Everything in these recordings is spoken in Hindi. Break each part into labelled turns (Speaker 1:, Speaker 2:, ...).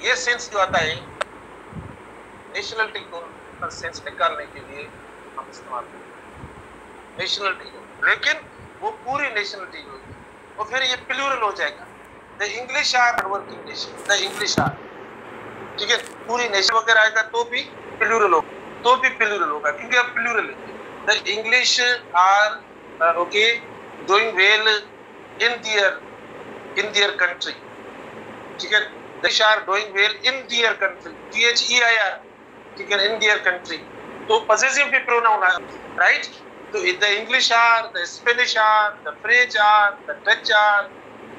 Speaker 1: ये सेंस जो आता है नेशनलिटी को का सेंस निकालने के लिए हम इस्तेमाल करते नेशनलिटी को, लेकिन वो पूरी नेशनलिटी होगी और फिर ये प्लूरल हो जाएगा। The English are working nation, the English are, ठीक है, पूरी नेशन वगैरह आएगा तो भी प्लूरल होगा, क्योंकि अब प्लूरल है। The English are okay doing well in their country, ठीक है, They are doing well in their country, THEIR, ठीक है, in their country, तो possessive भी pronoun है, right? तो the English are, the Spanish are, the French are, the Dutch are,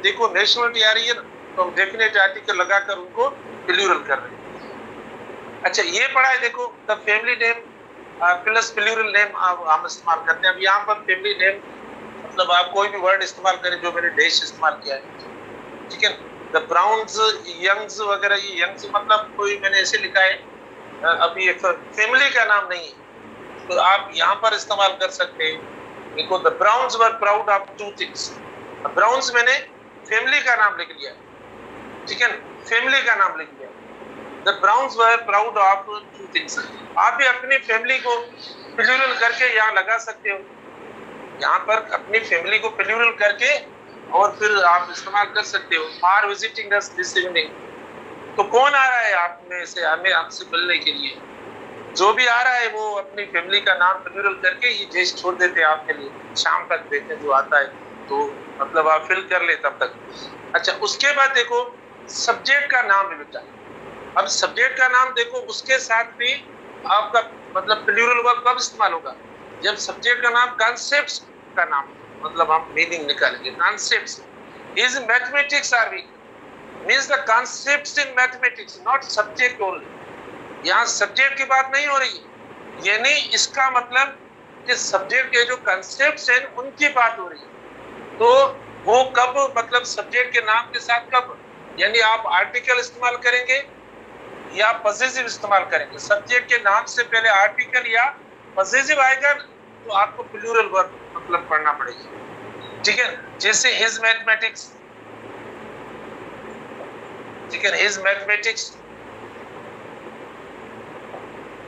Speaker 1: देखो nationality आ रही है ना, तो हम definite article लगाकर उनको plural कर रहे हैं। अच्छा ये पढ़ा है, देखो the family name plus plural name हम इस्तेमाल करते हैं। अब यहाँ पर family name मतलब आप कोई भी word इस्तेमाल करें जो मैंने dash इस्तेमाल किया है, ठीक है, द ब्राउन्स यंग्स वगैरह, ये यंग्स मतलब कोई मैंने ऐसे लिखा है, अभी एक फैमिली का नाम नहीं है, तो आप यहाँ पर इस्तेमाल कर सकते हैं। देखो the Browns were proud of two things, Browns मैंने फैमिली का नाम लिख लिया, ठीक है, फैमिली का नाम लिख लिया। The Browns were proud of two things, आप भी अपनी फैमिली को प्लूरल करके यहाँ लगा सकते हो, यहाँ पर अपनी फैमिली को प्लूरल करके और फिर आप इस्तेमाल कर सकते हो। Are visiting us this evening, तो कौन आ रहा है आप में से हमें हमसे मिलने के लिए, जो भी आ रहा है वो अपनी फैमिली का नाम प्लूरल करके ये जेस छोड़ देते हैं आपके लिए, शाम तक देते हैं जो आता है, तो मतलब आप फिल कर ले तब तक। अच्छा उसके बाद देखो सब्जेक्ट का नाम है बेटा, अब सब्जेक्ट का नाम देखो उसके साथ भी आपका मतलब प्लूरल वर्ब कब इस्तेमाल होगा, जब सब्जेक्ट का नाम कॉन्सेप्ट्स का नाम, मतलब हम मीनिंग निकालेंगे। Concepts is mathematics are weak, means the concepts in mathematics, not subject only. यहाँ सब्जेक्ट की बात नहीं हो रही, यानी इसका मतलब कि सब्जेक्ट के जो कॉन्सेप्ट्स हैं उनकी बात हो रही है, तो वो कब मतलब सब्जेक्ट के नाम के साथ कब, यानी आप आर्टिकल इस्तेमाल करेंगे या पॉसेसिव इस्तेमाल करेंगे। सब्जेक्ट के नाम से पहले आर्टिकल या पॉसेसिव आएगा तो आपको प्लूरल वर्ब मतलब पढ़ना पड़ेगा, ठीक है। जैसे हिज मैथमेटिक्स, ठीक है, हिज मैथमेटिक्स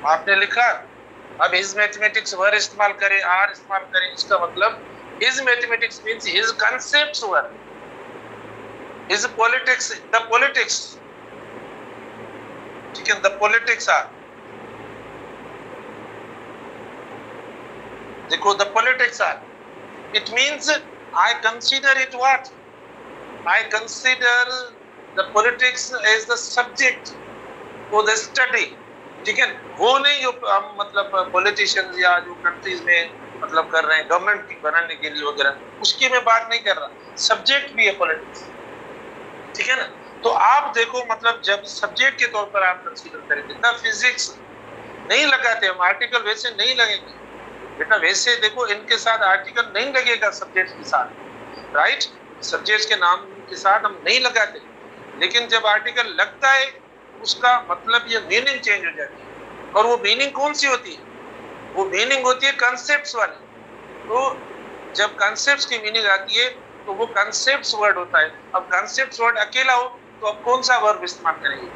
Speaker 1: आपने लिखा, अब हिज मैथमेटिक्स वर इस्तेमाल करें, आर इस्तेमाल करें, इसका मतलब his mathematics means his concepts were, his politics, the politics, ठीक है, द पॉलिटिक्स आर, देखो the politics are, it means I consider it what, I consider the politics as the subject for the study, ठीक है, वो नहीं जो हम मतलब पॉलिटिशियंस या जो कंट्रीज में मतलब कर रहे हैं गवर्नमेंट बनाने के लिए वगैरह, उसकी मैं बात नहीं कर रहा, सब्जेक्ट भी है पॉलिटिक्स, ठीक है ना। तो आप देखो मतलब जब सब्जेक्ट के तौर पर आप कंसीडर करेंगे ना, फिजिक्स नहीं लगाते हम, आर्टिकल वैसे नहीं लगेंगे बेटा, वैसे देखो इनके साथ आर्टिकल नहीं लगेगा सब्जेक्ट के साथ, राइट, सब्जेक्ट के नाम के साथ हम नहीं लगाते, लेकिन जब आर्टिकल लगता है उसका मतलब ये मीनिंग चेंज हो जाती है, और वो मीनिंग कौन सी होती है, वो मीनिंग होती है कॉन्सेप्ट्स वाली। तो जब कॉन्सेप्ट्स की मीनिंग आती है तो वो कॉन्सेप्ट्स वर्ड होता है। अब कॉन्सेप्ट्स वर्ड अकेला हो तो अब कौन सा वर्ब इस्तेमाल करेंगे,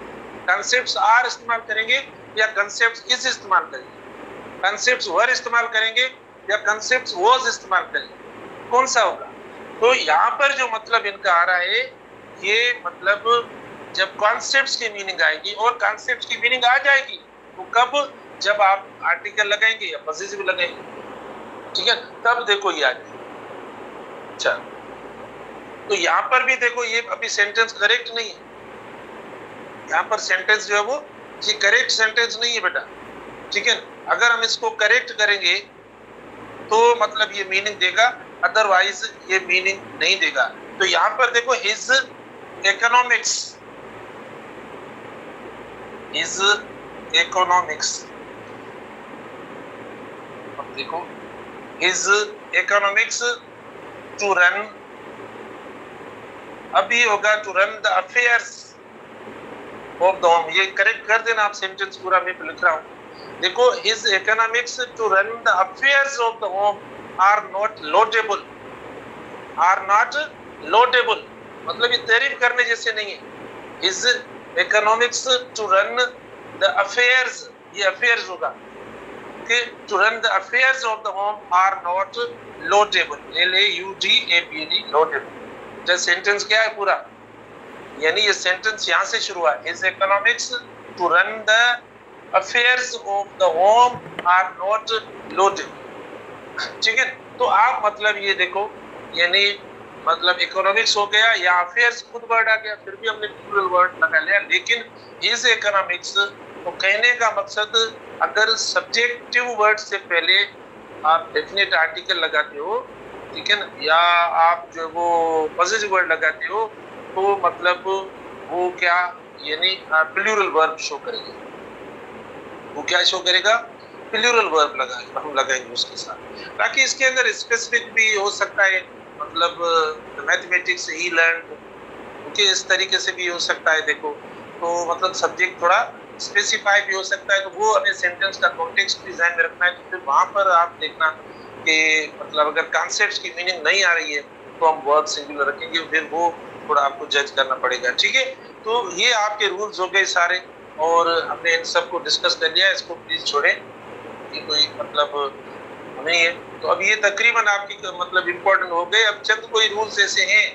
Speaker 1: कॉन्सेप्ट्स आर इस्तेमाल करेंगे या कॉन्सेप्ट्स इज इस्तेमाल करेंगे, कॉन्सेप्ट्स वर इस्तेमाल करेंगे या कॉन्सेप्ट्स वॉज इस्तेमाल करेंगे, कौन सा होगा। तो यहाँ पर जो मतलब इनका आ रहा है, ये मतलब जब कॉन्सेप्ट्स की मीनिंग आएगी, और कॉन्सेप्ट्स की मीनिंग आ जाएगी वो कब, जब आप आर्टिकल लगाएंगे या पॉसेसिव लगाएंगे, ठीक है, तब देखो ये आ जाएगी। अच्छा तो यहाँ पर भी देखो ये अभी सेंटेंस करेक्ट नहीं है, यहाँ पर सेंटेंस जो है वो ये करेक्ट सेंटेंस नहीं है बेटा, ठीक है। अगर हम इसको करेक्ट करेंगे तो मतलब ये मीनिंग देगा, अदरवाइज ये मीनिंग नहीं देगा। तो यहाँ पर देखो हिज इकोनॉमिक्स, हिज इकोनॉमिक्स, अब देखो हिज इकोनॉमिक्स टू रन, अभी होगा to run the affairs of the home, ये करेक्ट कर देना आप, सेंटेंस पूरा मैं लिख रहा हूँ। देखो his economics to run the affairs of the home are not laudable, are not laudable, मतलब ये तारीफ करने जैसे नहीं है। His economics to run the affairs, ये अफेयर्स होगा कि to run the affairs of the home are not laudable, LAUDABLE, laudable. जो सेंटेंस क्या है पूरा, यानी ये सेंटेंस यहाँ से शुरू हुआ, is economics to run the affairs of the home are not laudable, ठीक है। तो आप मतलब ये देखो, यानी मतलब इकोनॉमिक्स हो गया या अफेयर्स, खुद वर्ड आ गया, फिर भी हमने प्लूरल वर्ड लगा लिया, लेकिन इज इकोनॉमिक्स तो कहने का मकसद, अगर सब्जेक्टिव वर्ड से पहले आप डेफिनेट आर्टिकल लगाते हो, ठीक है ना, या आप जो वो पॉजिटिव वर्ड लगाते हो, तो मतलब वो क्या, यानी प्लूरल वर्ब शो करेगा। वो क्या शो करेगा, प्लूरल वर्ब लगाएगा, हम लगाएंगे उसके साथ। बाकी इसके अंदर स्पेसिफिक भी हो सकता है, मतलब मैथमेटिक्स ही लर्न, क्योंकि इस तरीके से भी हो सकता है। देखो तो मतलब सब्जेक्ट थोड़ा स्पेसिफाई भी हो सकता है, तो वो हमें सेंटेंस का कॉन्टेक्स्ट भी ध्यान में रखना है। तो फिर वहां पर आप देखना कि मतलब अगर कॉन्सेप्ट्स की मीनिंग नहीं आ रही है तो हम वर्ब सिंगुलर रखेंगे, फिर वो थोड़ा आपको जज करना पड़ेगा, ठीक है। तो ये आपके रूल्स हो गए सारे, और हमने इन सबको डिस्कस कर लिया। इसको प्लीज छोड़ें, ये कोई मतलब नहीं है। तो अब ये तकरीबन आपकी मतलब इम्पोर्टेंट हो गए। अब चंद कोई रूल्स ऐसे हैं,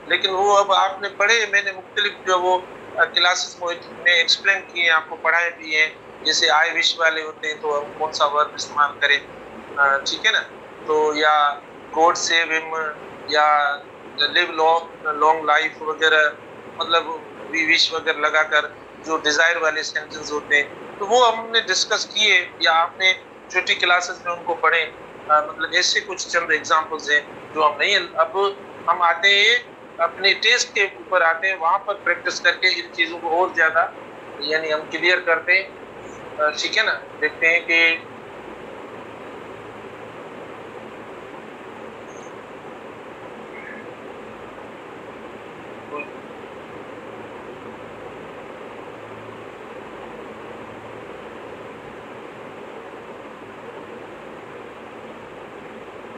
Speaker 1: लेकिन वो अब आपने पढ़े, मैंने मुख्तलिफ जो वो क्लासेस में एक्सप्लेन किए, आपको पढ़ाए भी हैं। जैसे आई विश वाले होते हैं, तो हम कौन सा वर्ब इस्तेमाल करें, ठीक है ना। तो या गॉड सेव हिम, या लिव लॉन्ग लाइफ वगैरह, मतलब वी विश वगैरह लगाकर जो डिजायर वाले सेंटेंस होते हैं, तो वो हमने डिस्कस किए, या आपने छोटी क्लासेस में उनको पढ़े। मतलब ऐसे कुछ चंद एग्जांपल्स हैं जो हम नहीं, अब हम आते हैं अपने टेस्ट के ऊपर आते हैं, वहां पर प्रैक्टिस करके इन चीजों को और ज्यादा यानी हम क्लियर करते हैं, ठीक है ना। देखते हैं कि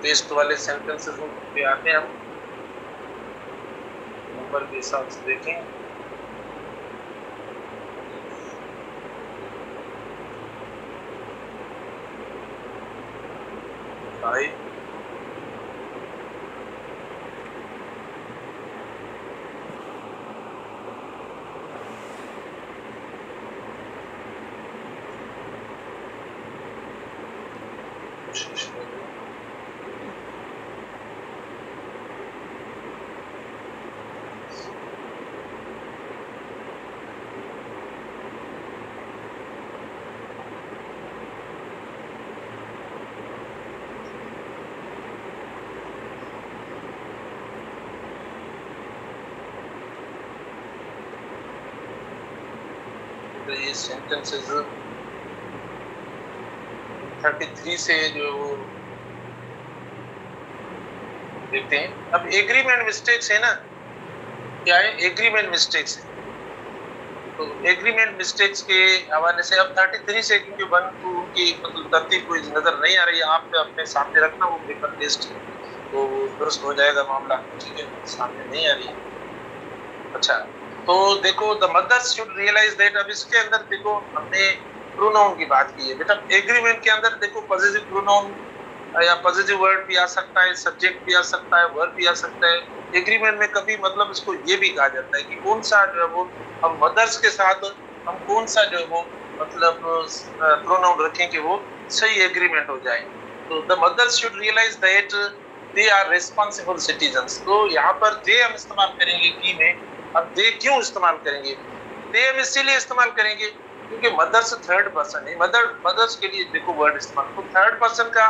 Speaker 1: टेस्ट वाले सेंटेंसेस पे आते हैं, हम नंबर के हिसाब से देखें। भाई ये सेंटेंसेस 33 से जो देखते हैं। अब एग्रीमेंट मिस्टेक्स है ना, क्या है, एग्रीमेंट मिस्टेक्स है। तो एग्रीमेंट मिस्टेक्स के हवाले से अब 33 से, क्योंकि 1 2 की मतलब तरतीब कोई नजर नहीं आ रही है, आप अपने सामने रखना वो पेपर टेस्ट, तो दुरुस्त हो जाएगा मामला, ठीक है। सामने नहीं आ रही है, अच्छा। तो देखो, the mothers should realise that, अब इसके अंदर देखो हमने प्रोनाउन की बात की है बेटा। एग्रीमेंट के अंदर देखो पॉजिटिव प्रोनाउन या पॉजिटिव वर्ड भी आ सकता है, सब्जेक्ट भी आ सकता है, वर्ब भी आ सकता है। एग्रीमेंट में कभी मतलब इसको ये भी कहा जाता है कि कौन सा जो है वो हम मदर्स के साथ हम कौन सा जो है वो मतलब प्रोनाउन रखें कि वो सही एग्रीमेंट हो जाए। तो the mothers should realise that they are responsible citizens, तो यहाँ पर दे हम इस्तेमाल करेंगे की में। अब दे क्यों इस्तेमाल करेंगे, दे हम इसीलिए इस्तेमाल करेंगे क्योंकि मदर्स थर्ड पर्सन है। मदर्स के लिए देखो वर्ड इस्तेमाल, तो थर्ड पर्सन का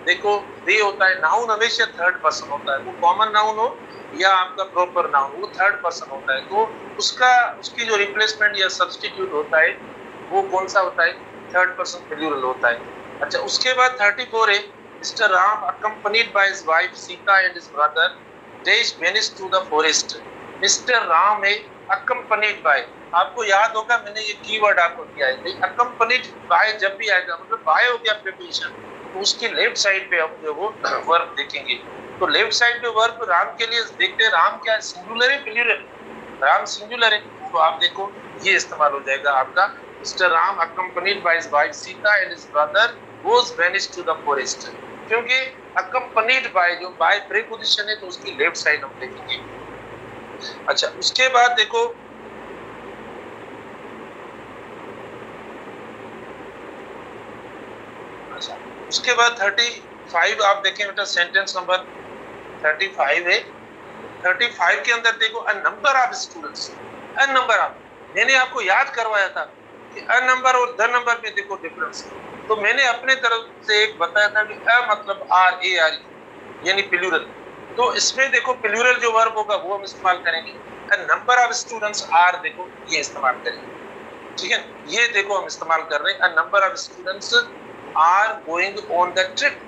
Speaker 1: देखो दे होता है, नाउन हमेशा थर्ड पर्सन होता है, वो कॉमन नाउन हो या आपका प्रॉपर नाउन, वो थर्ड पर्सन होता है। तो उसकी जो रिप्लेसमेंट या सब्स्टिट्यूट होता है वो कौन सा होता है, थर्ड पर्सन प्लूरल होता है। अच्छा, उसके बाद 34 है, mister Ram accompanied by his wife Sita and his brother dash vanish to the forest. Mister Ram है अकम्पनीड बाय, आपको याद होगा मैंने ये कीवर्ड आपको दिया है, अकम्पनीड बाय जब भी आएगा मतलब बाय हो गया प्रीपोजिशन, तो उसकी लेफ्ट साइड पे हम जो वो वर्ब देखेंगे। तो लेफ्ट साइड पे वर्ब राम के लिए देखते हैं, राम क्या सिंगुलर है प्लूरल, राम सिंगुलर है, तो आप देखो ये इस्तेमाल हो जाएगा आपका, mister Ram accompanied by his wife Sita and his brother was vanished to the forest, क्योंकि अकम्पनीड बाय जो बाय प्रीपोजिशन है तो उसकी लेफ्ट साइड हम देखेंगे। अच्छा उसके बाद देखो अच्छा उसके बाद 35 आप देखें बेटा, सेंटेंस नंबर 35 है। 35 के अंदर देखो अ number of students, a number of, मैंने आपको याद करवाया था कि अ नंबर और द नंबर में देखो डिफरेंस, तो मैंने अपने तरफ से एक बताया था कि अ मतलब आर ए आर यानी प्लूरल, तो इसमें देखो प्लूरल जो वर्ब होगा वो हम इस्तेमाल करेंगे। A number of students are देखो ये इस्तेमाल करेंगे, ठीक है, ये देखो हम इस्तेमाल कर रहे हैं। A number of students are going on the trip,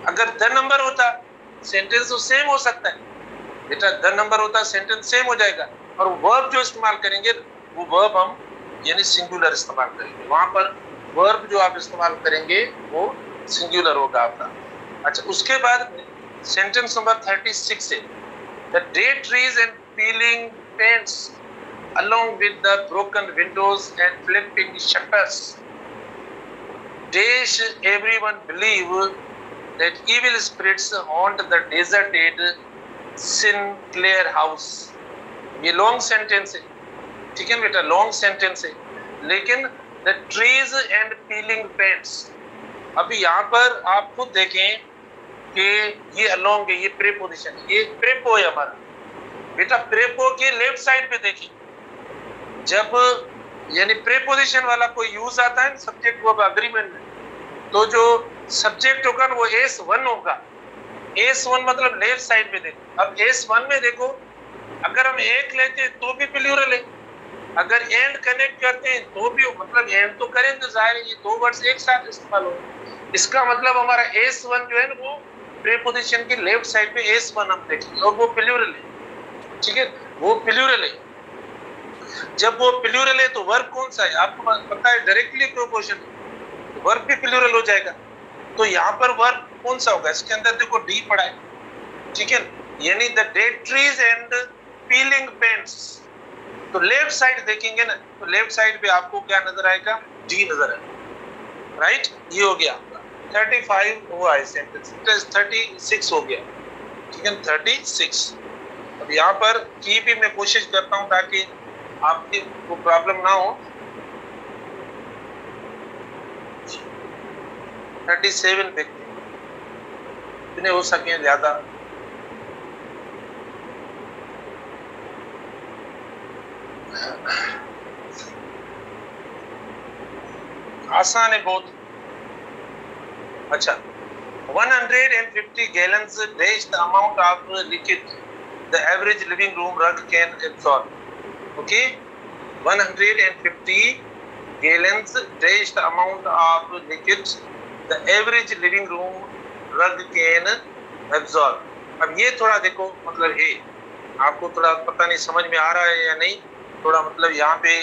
Speaker 1: अगर द नंबर होता सेंटेंस तो सेम हो सकता है बेटा, द नंबर होता सेंटेंस सेम हो जाएगा, और वर्ब जो इस्तेमाल करेंगे वो वर्ब हम यानी सिंगुलर इस्तेमाल करेंगे, वहां पर वर्ब जो आप इस्तेमाल करेंगे वो सिंगुलर होगा आपका। अच्छा उसके बाद सेंटेंस नंबर 36 है, the dead trees and piling paints along with the broken windows and flipping shutters dash everyone believe that evil spirits haunt the deserted Sinclair house। ये लॉन्ग सेंटेंस है, ठीक है बेटा, लॉन्ग सेंटेंस है, लेकिन the trees and piling paints, अभी यहाँ पर आप खुद देखें कि ये अलोंग है, ये प्रीपोजिशन, ये प्रेपो है हमारा बेटा, प्रेपो के लेफ्ट साइड पे देखिए, जब यानी प्रीपोजिशन वाला कोई यूज आता है सब्जेक्ट वर्ब एग्रीमेंट में, तो जो सब्जेक्ट होगा वो S1 होगा, S1 मतलब लेफ्ट साइड पे देखो। अब S1 में देखो अगर हम एक लेते हैं तो भी प्लूरल है, अगर एंड कनेक्ट करते हैं तो भी, मतलब एंड तो करें तो जाहिर है ये दो वर्ड्स एक साथ इस्तेमाल होंगे, इसका मतलब हमारा S1 जो है ना वो प्रीपोजिशन की लेफ्ट साइड पे S1 हम देखेंगे और वो प्लूरल है, ठीक है, वो प्लूरल है। जब वो प्लूरल है तो वर्ब कौन सा है आपको पता है, डायरेक्टली प्रोपोर्शन, वर्ब भी प्लूरल हो जाएगा, तो यहाँ पर वर्ब कौन सा होगा, इसके अंदर देखो डी पड़ा है, ठीक है, यानी the dead trees and piling paints, तो लेफ्ट साइड देखेंगे ना तो लेफ्ट साइड पे आपको क्या नजर आएगा, डी नजर आएगा, राइट, ये हो गया आपका 35 हुआ है सेंटेंस, 36 हो गया, ठीक है 36। अब यहाँ पर की भी मैं कोशिश करता हूँ ताकि आपकी को प्रॉब्लम ना हो। 37 देखते हैं, जितने हो सके ज्यादा। आसान है बहुत। अच्छा 150 gallons dash the amount of liquid the average living room rug can absorb. Okay, 150 gallons dash the amount of liquid the average living room rug can absorb. अब ये थोड़ा देखो मतलब है, आपको थोड़ा पता नहीं समझ में आ रहा है या नहीं, थोड़ा मतलब यहाँ पे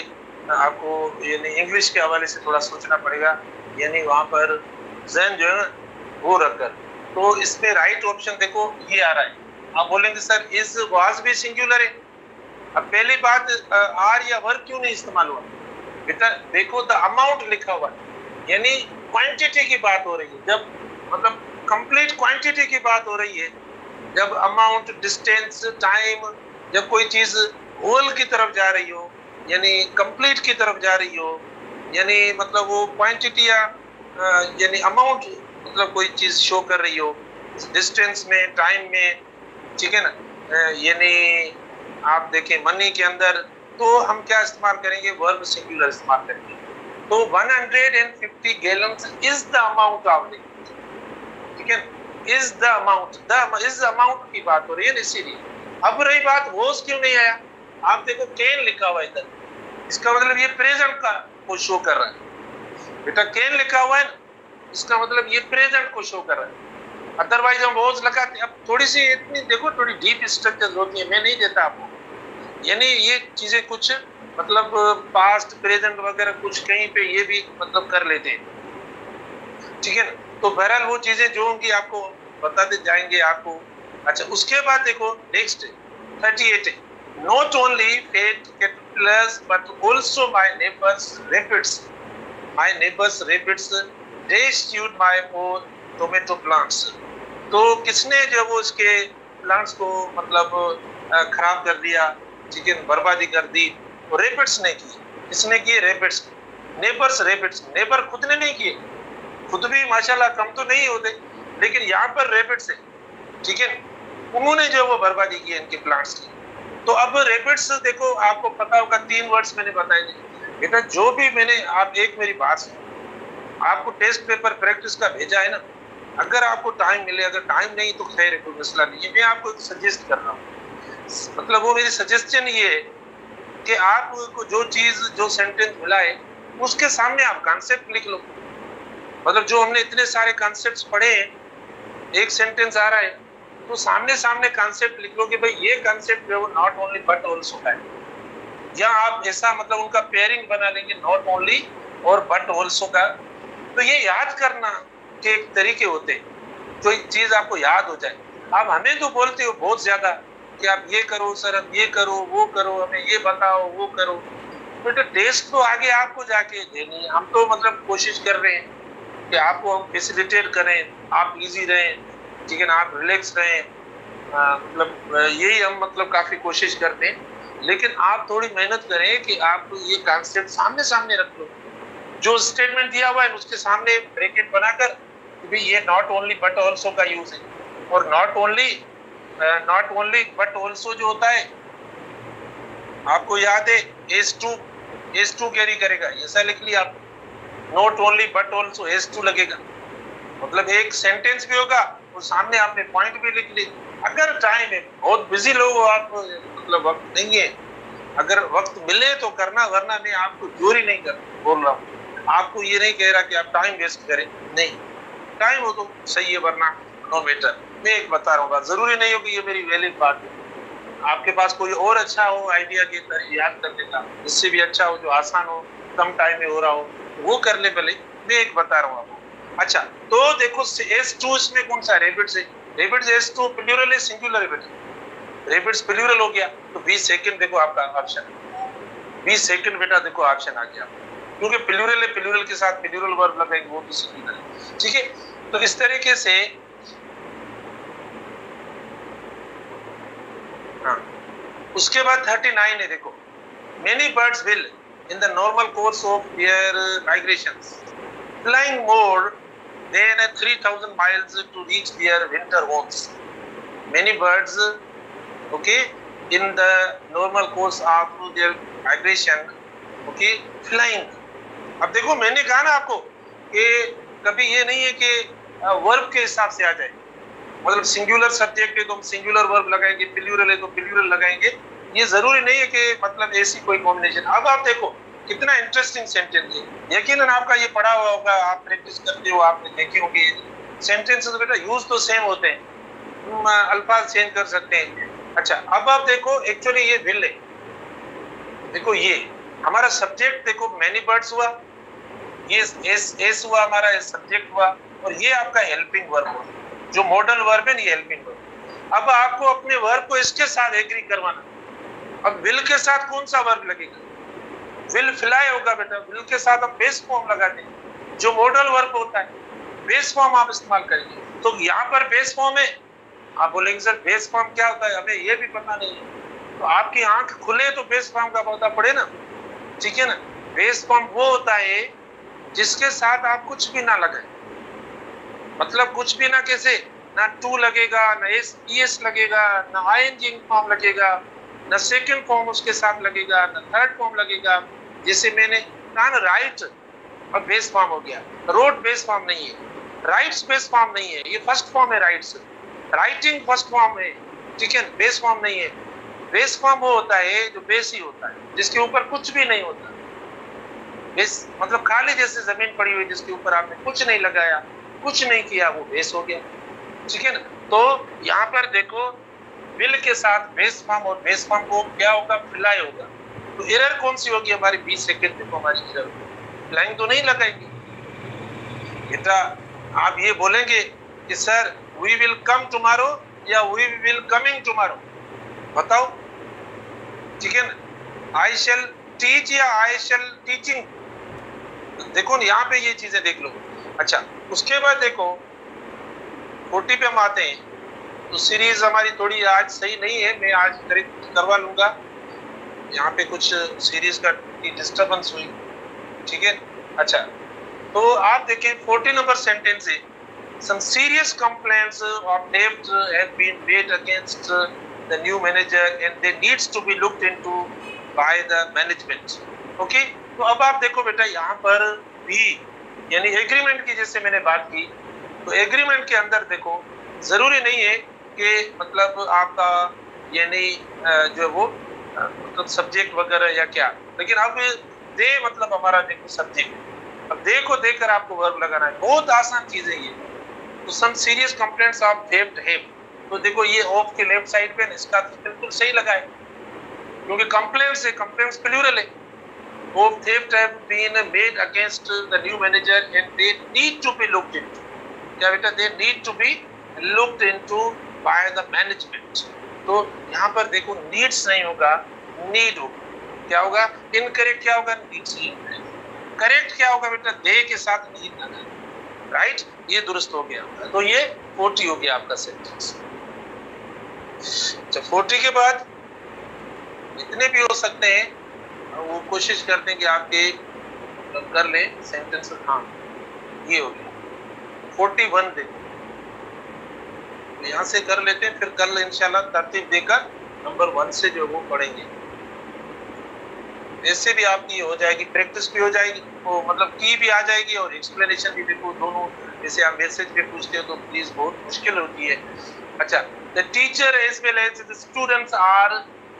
Speaker 1: आपको यानी इंग्लिश के हवाले से थोड़ा सोचना पड़ेगा, यानी वहाँ पर जहन जो है वो रखकर, तो इसमें राइट ऑप्शन देखो ये आ रहा है। आप बोलेंगे सर इज वाज भी सिंगुलर है, अब पहली बात आर या वर्ब क्यों नहीं इस्तेमाल हुआ बेटा, देखो द अमाउंट लिखा हुआ है, यानी क्वांटिटी की बात हो रही है, जब मतलब कंप्लीट क्वांटिटी की बात हो रही है, जब अमाउंट, डिस्टेंस, टाइम, जब कोई चीज होल की तरफ जा रही हो यानी कंप्लीट की तरफ जा रही हो, यानी मतलब वो क्वांटिटी या यानी अमाउंट मतलब कोई चीज शो कर रही हो डिस्टेंस में, टाइम में, ठीक है ना, यानी आप देखें मनी के अंदर, तो हम क्या इस्तेमाल करेंगे, वर्ब सिंगुलर इस्तेमाल करेंगे। तो 150 gallons is the amount of liquid, ठीक है, is the amount, the is amount की बात हो रही है ना, इसीलिए। अब रही बात वॉज क्यों नहीं आया, आप देखो कैन लिखा हुआ है इधर, इसका मतलब ये प्रेजेंट का को शो कर रहा है बेटा, कैन लिखा हुआ है ना, इसका मतलब ये प्रेजेंट को शो कर रहा है, अदरवाइज हम वॉज लगाते। अब थोड़ी सी इतनी देखो थोड़ी डीप स्ट्रक्चर होती है, मैं नहीं देता आपको, यानी ये चीजें कुछ मतलब पास्ट प्रेजेंट वगैरह कुछ कहीं पे ये भी मतलब कर लेते हैं, ठीक है ना, तो बहरहाल वो चीजें जो होंगी आपको बताते जाएंगे आपको। अच्छा उसके बाद देखो नेक्स्ट 38 है, not only fate plus but also my neighbors rabbits they stewed my own tomato plants. तो किसने जो वो उसके प्लांट्स को मतलब खराब कर दिया, चिकन बर्बादी कर दी, वो रैबिट्स ने की। किसने की? रैबिट्स। नेबर खुद ने नहीं किए, खुद भी माशाल्लाह कम तो नहीं होते, लेकिन यहाँ पर रैबिट्स है, ठीक है, उन्होंने जो वो बर्बादी की इनके प्लांट्स की। तो अब रैबिट्स देखो, आपको पता होगा 3 वर्ड्स मैंने बताए थे बेटा, जो भी मैंने, आप एक मेरी बात सुनो, आपको टेस्ट पेपर प्रैक्टिस का भेजा है ना, अगर आपको टाइम मिले, अगर टाइम नहीं तो खैर है, कोई मसला नहीं है, मैं आपको सजेस्ट कर रहा हूँ, मतलब वो मेरी सजेशन ये है कि आपको जो चीज, जो सेंटेंस मिला है उसके सामने आप कॉन्सेप्ट लिख लो। मतलब जो हमने इतने सारे कॉन्सेप्ट्स पढ़े हैं, एक सेंटेंस आ रहा है तो सामने सामने कॉन्सेप्ट लिख लो कि भाई ये कॉन्सेप्ट जो नॉट ओनली बट ऑल्सो है, या आप ऐसा मतलब उनका पेयरिंग बना लेंगे, नॉट ओनली और बट ऑल्सो का। तो ये याद करना के एक तरीके होते हैं, जो एक चीज आपको याद हो जाए। आप हमें तो बोलते हो बहुत ज्यादा कि आप ये करो सर, अब ये करो, वो करो, हमें ये बताओ, वो करो, बट टेस्ट तो आगे आपको जाके देनी है। हम तो मतलब कोशिश कर रहे हैं कि आपको हम फैसिलिटेट करें, आप इजी रहें, ठीक है ना, आप रिलैक्स रहें, मतलब यही हम मतलब काफी कोशिश करते हैं। लेकिन आप थोड़ी मेहनत करें कि आप ये कॉन्सेप्ट सामने सामने रख लो, जो स्टेटमेंट दिया हुआ है उसके सामने ब्रैकेट बनाकर कि भाई ये नॉट ओनली बट ऑल्सो का यूज है, और नॉट ओनली बट ऑल्सो जो होता है आपको याद है S2 कैरी करेगा, ऐसा लिख लिया आप, not only but also S2 लगेगा, मतलब एक सेंटेंस भी होगा और सामने आपने पॉइंट भी लिख ली। अगर टाइम है, बहुत बिजी लोग हो आप, मतलब वक्त नहीं है, अगर वक्त मिले तो करना, वरना मैं आपको जोर ही नहीं कर बोल रहा हूँ, आपको ये नहीं कह रहा कि आप टाइम वेस्ट करें, नहीं, टाइम हो तो सही है, वरना नो मैटर। मैं एक बता रहा हूँ, जरूरी नहीं हो कि ये मेरी वैलिड बात है, आपके पास कोई और अच्छा हो आइडिया के तरह याद करने का, इससे भी अच्छा हो, जो आसान हो, कम टाइम में हो रहा हो, वो कर ले भले। मैं एक बता रहा हूँ आपको। अच्छा, तो देखो S2 इसमें कौन सा रैबिट्स है? रैबिट्स S2 प्लूरल है, सिंगुलर है बेटा, रैबिट्स प्लूरल हो गया तो 20 सेकंड देखो आपका ऑप्शन, 20 सेकंड बेटा देखो ऑप्शन आ गया, क्योंकि प्लूरल है, प्लूरल के साथ प्लूरल वर्ब लगाएंगे, वो भी सिंगुलर है, ठीक है। तो इस तरीके से हाँ, उसके बाद 39 है, देखो, many birds will in the normal course of their migrations flying more than 3000 miles to reach their winter homes. Many birds, okay, in the normal course of their migration, okay, flying. अब देखो मैंने कहा ना आपको कि कभी ये नहीं है कि वर्ब के हिसाब से आ जाए, मतलब सिंगुलर सब्जेक्ट है तो हम सिंगुलर वर्ब लगाएंगे, प्लूरल है तो प्लूरल लगाएंगे, ये जरूरी नहीं है कि मतलब ऐसी कोई कॉम्बिनेशन। अब आप देखो कितना इंटरेस्टिंग सेंटेंस है, यकीनन आपका ये पढ़ा हुआ होगा, आप प्रैक्टिस करते हो, आपने देखे होंगे सेंटेंसेस बेटा यूज तो सेम होते हैं, अल्फाज चेंज कर सकते हैं। अच्छा, अब आप देखो एक्चुअली ये विल है, देखो ये हमारा सब्जेक्ट, देखो मैनी बर्ड्स हुआ, ये एस हुआ हमारा सब्जेक्ट हुआ, और ये आपका हेल्पिंग वर्ब हुआ, जो मॉडल वर्ब है ये हेल्पिंग वर्ब। अब आपको अपने वर्ब को इसके साथ एग्री करवाना। अब विल के साथ कौन सा वर्ब लगेगा? विल फ्लाई होगा बेटा, विल के साथ हम बेस फॉर्म लगाते हैं, जो मॉडल वर्ब होता है, बेस फॉर्म आप इस्तेमाल करेंगे। तो यहाँ पर बेस फॉर्म है, आप बोलेंगे सर बेस फॉर्म क्या होता है, हमें ये भी पता नहीं है, तो आपकी आंख खुले तो बेस फॉर्म का पता पड़े ना, ठीक है ना। बेस फॉर्म वो होता है जिसके साथ आप कुछ भी ना लगाए, मतलब कुछ भी ना, कैसे ना टू लगेगा, ना एस लगेगा, ना आईएनजी फॉर्म लगेगा, ना सेकंड फॉर्म उसके साथ लगेगा, ना थर्ड फॉर्म लगेगा। जैसे मैंने कहा ना राइट, और बेस फॉर्म हो गया, रोड बेस फॉर्म नहीं है, राइट्स बेस फॉर्म नहीं है, ये फर्स्ट फॉर्म है राइट्स, राइटिंग फर्स्ट फॉर्म है, ठीक है, बेस फॉर्म नहीं है। बेस फॉर्म वो होता है जो बेस ही होता है, जिसके ऊपर कुछ भी नहीं होता, बेस मतलब खाली जैसे जमीन पड़ी हुई जिसके ऊपर आपने कुछ नहीं लगाया, कुछ नहीं किया, वो बेस हो गया, ठीक है ना। तो यहाँ पर देखो विल के साथ बेस फॉर्म, और बेस फॉर्म को क्या होगा, फ्लाई होगा। तो एरर कौन सी होगी हमारी? 20 सेकंड देखो हमारी एरर, फ्लाइंग तो नहीं लगाएंगे बेटा। आप ये बोलेंगे कि sir we will come tomorrow या वी विल कमिंग टुमारो, बताओ, ठीक है ना। आई शेल टीच या आई शेल टीचिंग, देखो यहाँ पे ये चीजें देख लो। अच्छा, उसके बाद देखो 40 पे हम आते हैं। तो सीरीज हमारी थोड़ी आज सही नहीं है, मैं आज करेक्ट करवा लूंगा। यहाँ पे कुछ सीरीज का डिस्टरबेंस हुई, ठीक है। अच्छा, तो आप देखें 40 नंबर सेंटेंस है, some serious complaints of debt have been made against the new manager and they needs to be looked into by the management. Okay, तो अब आप देखो बेटा यहाँ पर भी यानी एग्रीमेंट की जैसे मैंने बात की, तो एग्रीमेंट के अंदर देखो जरूरी नहीं है कि मतलब आपका यानी जो वो मतलब सब्जेक्ट वगैरह या क्या, लेकिन अब दे मतलब हमारा देखो सब्जेक्ट, अब दे को देकर आपको वर्ब लगाना है, बहुत आसान चीज है ये। तो some serious complaints of theft have, तो देखो ये ऑफ के लेफ्ट साइड पे इसका तो बिल्कुल सही लगा है, क्योंकि कंप्लेंट्स है, कंप्लेंट्स प्लूरल है। Of theft have been made against the new manager and they need to be looked into, क्या बेटा, they need to be looked into by the management. तो यहाँ पर देखो नीड्स नहीं होगा, नीड होगा। क्या होगा? इनकरेक्ट क्या होगा? नीड्स नहीं होगा। करेक्ट क्या होगा बेटा? दे के साथ नीड लगा, राइट, ये दुरुस्त हो गया। तो ये 40 हो गया आपका सेंटेंस। अच्छा, 40 के बाद इतने भी हो सकते हैं, वो कोशिश करते हैं कि आपके कर ले सेंटेंस। हाँ, ये हो गया 41। देखो यहाँ से कर लेते हैं, फिर कल इंशाल्लाह तरतीब देकर नंबर 1 से जो वो पढ़ेंगे। ऐसे भी आपकी हो जाएगी, प्रैक्टिस भी हो जाएगी, तो मतलब की भी आ जाएगी और एक्सप्लेनेशन भी। देखो दोनों, जैसे आप मैसेज पे पूछते हो तो प्लीज बहुत मुश्किल होती है। अच्छा, the teacher as well as the students are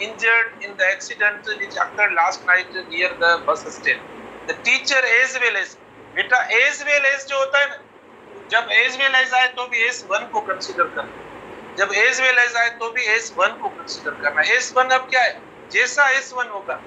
Speaker 1: injured in the accident which occurred last night near the bus stand. The teacher as well as, बेटा एज वेल एज जो होता है ना, जब एज वेल एज आए तो भी एज 1 को कंसीडर करना, जब एज वेल एज आए तो भी एज 1 को कंसीडर करना। एज 1 अब क्या है? जैसा एज 1 होगा,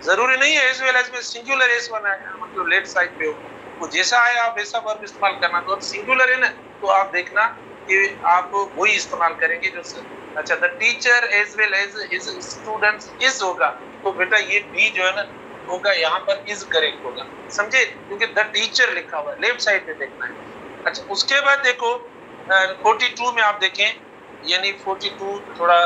Speaker 1: जरूरी नहीं है एज वेल एज में सिंगुलर एज 1 आए मतलब लेफ्ट साइड पे हो, वो जैसा आए आप वैसा वर्ब इस्तेमाल करना। तो अब सिंगुलर है ना, तो आप देखना कि आप वही इस्तेमाल करेंगे जो सर। अच्छा, the teacher as well as his students is होगा, तो बेटा ये बी जो है ना होगा यहाँ पर इज करेक्ट होगा, समझे, क्योंकि द टीचर लिखा हुआ है, लेफ्ट साइड पे देखना है। अच्छा, उसके बाद देखो 42 में आप देखें, यानी 42 थोड़ा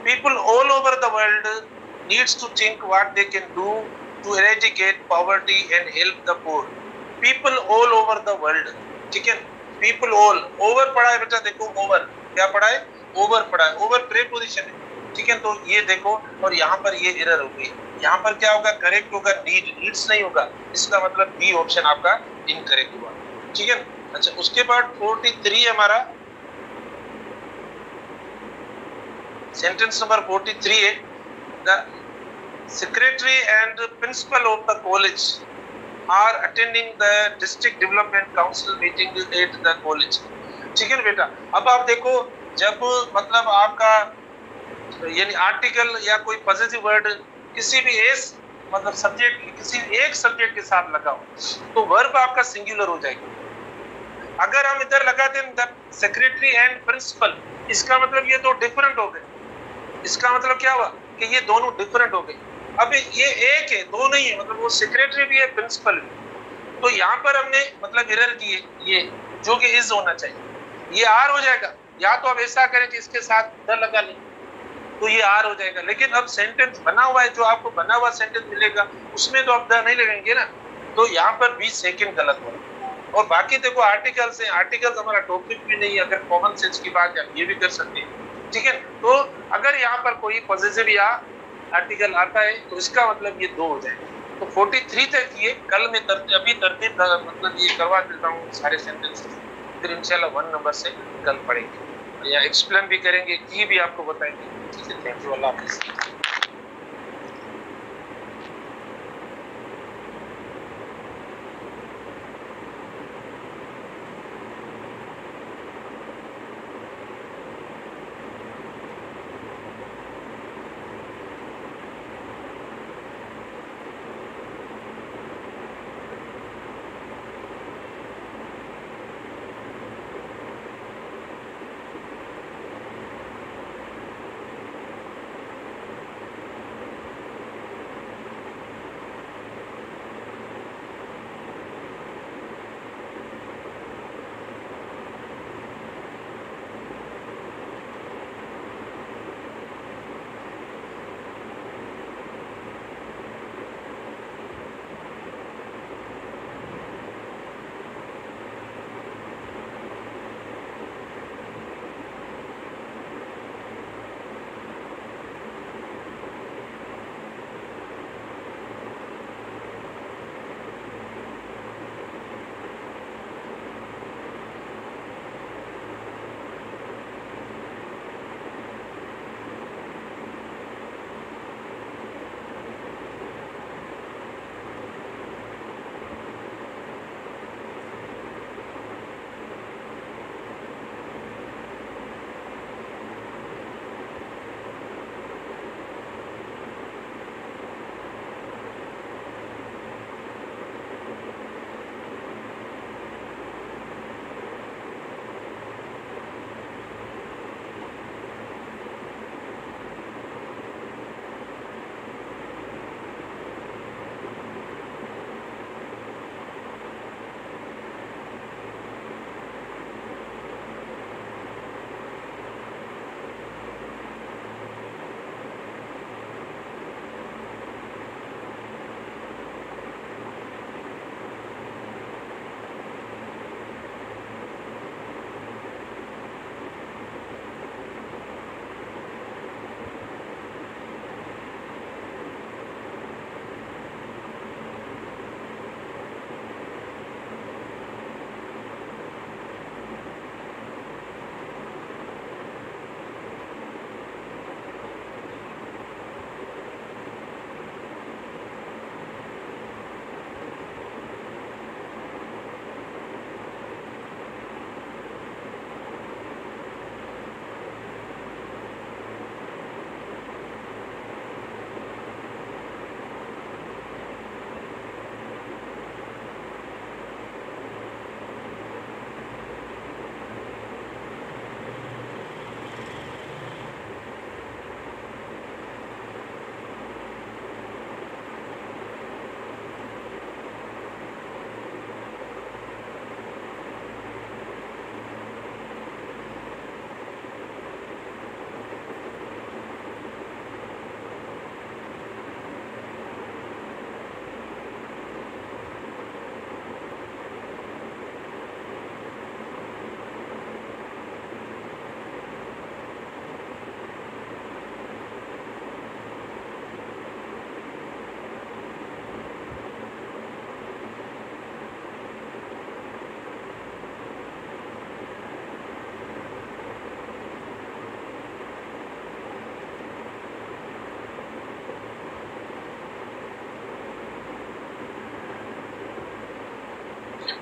Speaker 1: people all over the world needs to think what they can do to eradicate poverty and help the poor. People all over the world, ठीक है, people all over पढ़ा है बेटा, देखो over क्या पढ़ा है? over पढ़ा है, over प्रीपोजिशन है, ठीक है। तो ये देखो, और यहाँ पर ये एरर हो गई, यहाँ पर क्या होगा? करेक्ट होगा नीड, नीड्स नहीं होगा, इसका मतलब बी ऑप्शन आपका इनकरेक्ट हुआ, ठीक है। अच्छा, उसके बाद 43 हमारा सेंटेंस नंबर 43 है, the secretary and principal of the college are attending the district development council meeting at the college, ठीक है बेटा। अब आप देखो, जब मतलब आपका यानी आर्टिकल या कोई पॉजिटिव वर्ड किसी भी एस मतलब सब्जेक्ट, किसी एक सब्जेक्ट के साथ लगाओ तो वर्ब आपका सिंगुलर हो जाएगा। अगर हम इधर लगाते हैं द सेक्रेटरी एंड प्रिंसिपल, इसका मतलब ये दो डिफरेंट हो गए, इसका मतलब क्या हुआ कि ये दोनों डिफरेंट हो गए। अब ये एक है, दो नहीं है, मतलब वो सेक्रेटरी भी है प्रिंसिपल भी। तो यहाँ पर हमने मतलब एरर की है, ये जो कि इज होना चाहिए, ये आर हो जाएगा। या तो आप ऐसा करें कि इसके साथ द लगा लें तो ये आर हो जाएगा, लेकिन अब सेंटेंस बना हुआ है, जो आपको बना हुआ सेंटेंस मिलेगा उसमें तो आप द नहीं लगाएंगे ना, तो यहाँ पर 20 सेकेंड गलत हुआ। और बाकी देखो आर्टिकल्स हैं, आर्टिकल्स हमारा टॉपिक भी नहीं है, अगर कॉमन सेंस की बात है ये भी कर सकते हैं, ठीक है। तो अगर यहाँ पर कोई पॉजिटिव या आर्टिकल आता है तो इसका मतलब ये 2 हो जाएगा। तो 43 तक ये कल में अभी तरतीब मतलब ये करवा देता हूँ सारे सेंटेंसेस, फिर इंशाल्लाह 1 नंबर से कल पढ़ेंगे या एक्सप्लेन भी करेंगे, की भी आपको बताएंगे, ठीक है। थैंक यू, अल्लाह हाफिज़।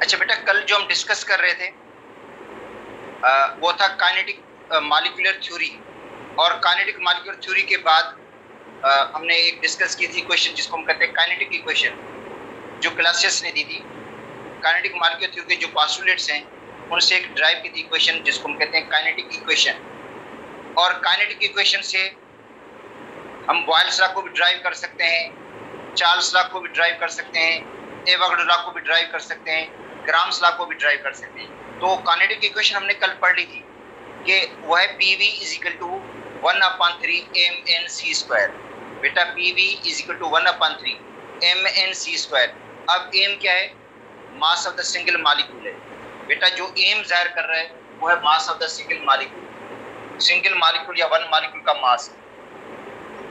Speaker 2: अच्छा बेटा, कल जो हम डिस्कस कर रहे थे वो था काइनेटिक मॉलिक्यूलर थ्योरी, और काइनेटिक मॉलिक्यूलर थ्योरी के बाद हमने एक डिस्कस की थी क्वेश्चन जिसको हम कहते हैं काइनेटिक इक्वेशन, जो क्लासेस ने दी थी। काइनेटिक मॉलिक्यूलर थ्योरी के जो पोस्टुलेट्स हैं उनसे एक ड्राइव की थी इक्वेशन जिसको हम कहते हैं काइनेटिक इक्वेशन। और काइनेटिक इक्वेशन से हम बॉयल्स लॉ को भी ड्राइव कर सकते हैं, चार्ल्स लॉ को भी ड्राइव कर सकते हैं, एवोगाड्रो लॉ को भी ड्राइव कर सकते हैं, ग्राम्स लॉ को भी ड्राइव कर सकते हैं। तो काइनेटिक इक्वेशन हमने कल पढ़ ली थी कि वह है PV is equal to 1/3 mnc²। बेटा PV is equal to 1/3 mnc²। अब एम क्या है? Mass of the single molecule है। बेटा जो एम जाहिर कर रहा है वो है mass of the single molecule, single molecule या वन मॉलिक्यूल का मास।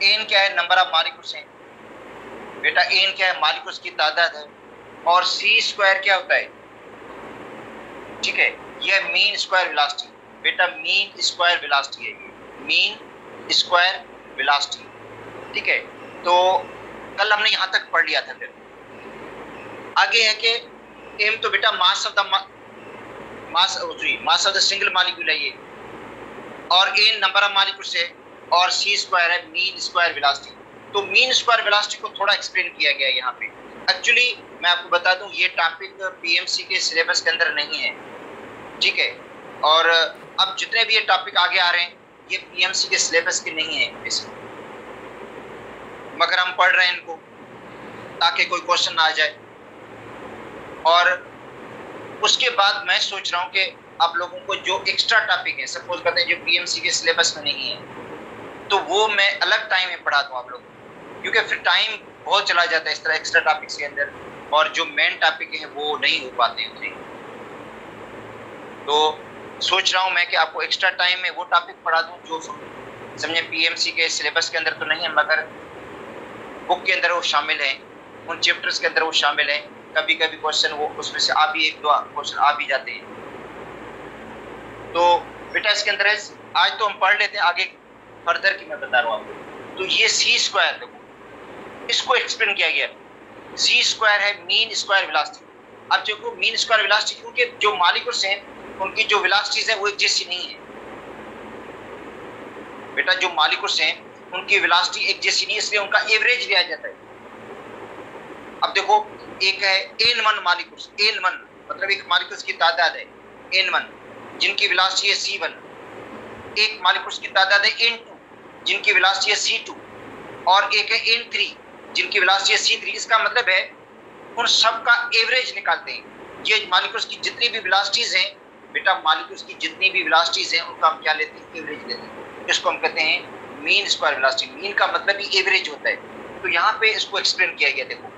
Speaker 2: एन क्या है? नंबर ऑफ मॉलिक्यूल्स हैं। बेटा एन क्या है? मॉलिक्यूल्स की तादाद है। और c² क्या होता है? ठीक है, यह मीन स्क्वायर वेलोसिटी। बेटा मीन स्क्वायर वेलोसिटी है, मीन स्क्वायर वेलोसिटी। ठीक है, तो कल हमने यहाँ तक पढ़ लिया था। फिर आगे है कि एम तो बेटा mass of the single molecule है ये, और एन नंबर ऑफ मॉलिक्यूल्स है, और c² है मीन स्क्वायर वेलोसिटी। तो मीन स्क्वायर वेलोसिटी को थोड़ा एक्सप्लेन किया गया है यहाँ पे। एक्चुअली मैं आपको बता दूं ये टॉपिक PMC के सिलेबस के अंदर नहीं है। ठीक है, और अब जितने भी ये टॉपिक आगे आ रहे हैं ये PMC के सिलेबस के नहीं है बेसिकली, मगर हम पढ़ रहे हैं इनको ताकि कोई क्वेश्चन ना आ जाए। और उसके बाद मैं सोच रहा हूँ कि आप लोगों को जो एक्स्ट्रा टॉपिक है, सपोज करते हैं जो PMC के सिलेबस में नहीं है, तो वो मैं अलग टाइम में पढ़ा दूँ आप लोगों को, क्योंकि फिर टाइम बहुत चला जाता है इस तरह एक्स्ट्रा टॉपिक्स के अंदर, और जो मेन टॉपिक है वो नहीं हो पाते उतने। तो सोच रहा हूँ मैं कि आपको एक्स्ट्रा टाइम में वो टॉपिक पढ़ा दूँ जो समझे PMC के सिलेबस के अंदर तो नहीं है, मगर बुक के अंदर वो शामिल हैं, उन चैप्टर्स के अंदर वो शामिल हैं। कभी कभी क्वेश्चन वो उसमें से आ भी 1-2 क्वेश्चन आ भी जाते हैं। तो बेटा इसके अंदर है, आज तो हम पढ़ लेते हैं, आगे फर्दर की मैं बता रहा हूँ आपको। तो ये c², देखो इसको एक्सप्लेन किया गया। c² है मीन स्क्वायर वेलोसिटी। अब देखो मीन स्क्वायर वेलोसिटी, क्योंकि जो मॉलिक्यूल्स हैं उनकी जो वेलोसिटीज है वो एक जैसी नहीं है। बेटा जो मॉलिक्यूल्स हैं उनकी वेलोसिटी एक जैसी नहीं, इसलिए उनका एवरेज लिया जाता है। अब देखो एक है n1 मॉलिक्यूल्स, n1 मतलब एक मॉलिक्यूल्स की तादाद है n1 जिनकी वेलोसिटी है c1। एक मॉलिक्यूल्स की तादाद है n2 जिनकी वेलोसिटी है c2, और एक है n3 जिनकी वेलोसिटी है c3। इसका मतलब है उन सब का एवरेज निकालते हैं। ये मॉलिक्यूल्स की जितनी भी वेलोसिटीज हैं, बेटा मॉलिक्यूल्स की जितनी भी वेलोसिटीज हैं उनका हम क्या लेते हैं? एवरेज लेते हैं। इसको हम कहते हैं मीन स्क्वायर वेलोसिटी। मीन का मतलब ही एवरेज होता है। तो यहाँ पे इसको एक्सप्लेन किया गया। देखो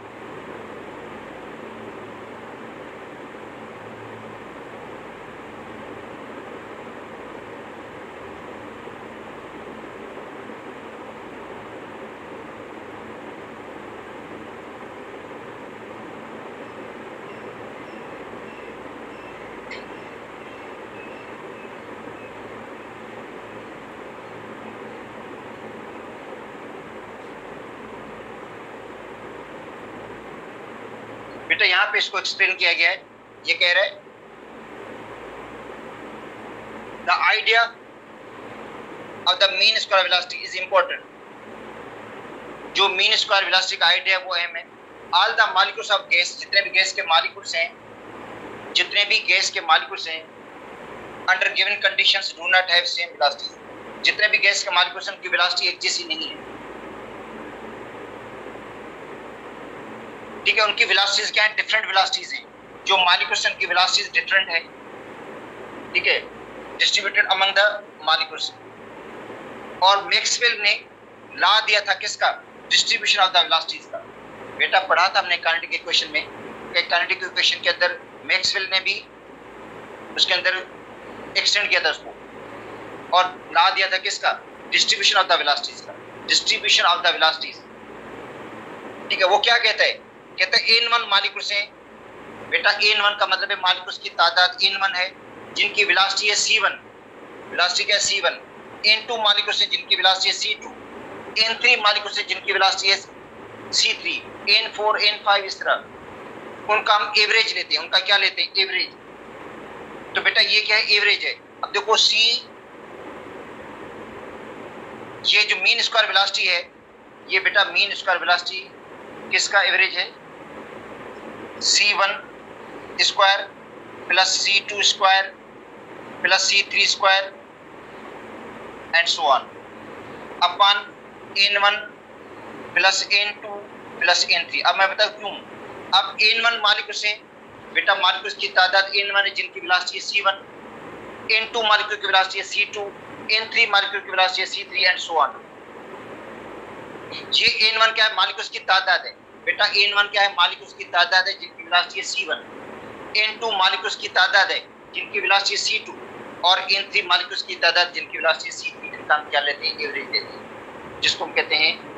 Speaker 2: बेटा यहाँ पे इसको एक्सप्लेन किया गया है। ये कह रहा है the idea of the mean square velocity is important. जो मीन स्क्वायर वेलोसिटी का आइडिया वो अहम है। All the molecules of gas, जितने भी गैस के मॉलिक्यूल्स हैं, जितने भी गैस के मॉलिक्यूल्स हैं under given conditions do not have same velocity. जितने भी गैस के मॉलिक्यूल्स हैं उनकी वेलोसिटी एक जैसी नहीं है। ठीक है, उनकी वेलोसिटीज क्या है? डिफरेंट वेलोसिटीज हैं। जो मॉलिक्यूल्स की वेलोसिटीज डिफरेंट है। ठीक है, डिस्ट्रीब्यूटेड अमंग द मॉलिक्यूल्स। और मैक्सवेल ने लॉ दिया था किसका? डिस्ट्रीब्यूशन ऑफ द वेलोसिटीज का। बेटा पढ़ा था हमने काइनेटिक इक्वेशन में। काइनेटिक इक्वेशन के अंदर मैक्सवेल ने भी उसके अंदर एक्सटेंड किया था उसको, और लॉ दिया था किसका? डिस्ट्रीब्यूशन ऑफ द वेलोसिटीज का। Distribution of the velocities. ठीक है, वो क्या कहता है? कहता है n1 मॉलिक्यूल्स हैं। बेटा n1 का मतलब है मॉलिक्यूल्स की तादाद n1 है जिनकी वेलोसिटी है c1। वेलोसिटी क्या है? c1। n2 मॉलिक्यूल्स हैं जिनकी वेलोसिटी है c2। n3 मॉलिक्यूल्स हैं जिनकी वेलोसिटी है c3। n4 n5 इस तरह। उनका हम एवरेज लेते हैं। उनका क्या लेते हैं? एवरेज। तो बेटा ये क्या है? एवरेज है। अब देखो सी, ये जो मीन स्क्वायर वेलोसिटी है, ये बेटा मीन स्क्वायर वेलोसिटी किसका एवरेज है? c1 square plus c2 square plus c3 square and so on upon n1 plus n2 plus n3। अब मैं बताऊं क्यों। अब n1 मॉलिक्यूल्स हैं बेटा, मॉलिक्यूल्स की तादाद n1 है जिनकी वेलोसिटी है c1, n2 मॉलिक्यूल की वेलोसिटी है c2, n3 मॉलिक्यूल की वेलोसिटी है c3 एंड सो ऑन। ये n1 क्या है? मॉलिक्यूल्स की तादाद है बेटा। n1 क्या है? मॉलिक्यूल्स की तादाद है जिनकी वेलोसिटी है c1, n2 मॉलिक्यूल्स की तादाद है जिनकी वेलोसिटी है c2 और n3 मॉलिक्यूल्स की तादाद जिनकी वेलोसिटी है c3। जिनका हम क्या लेते हैं? एवरेज लेते हैं, जिसको हम कहते हैं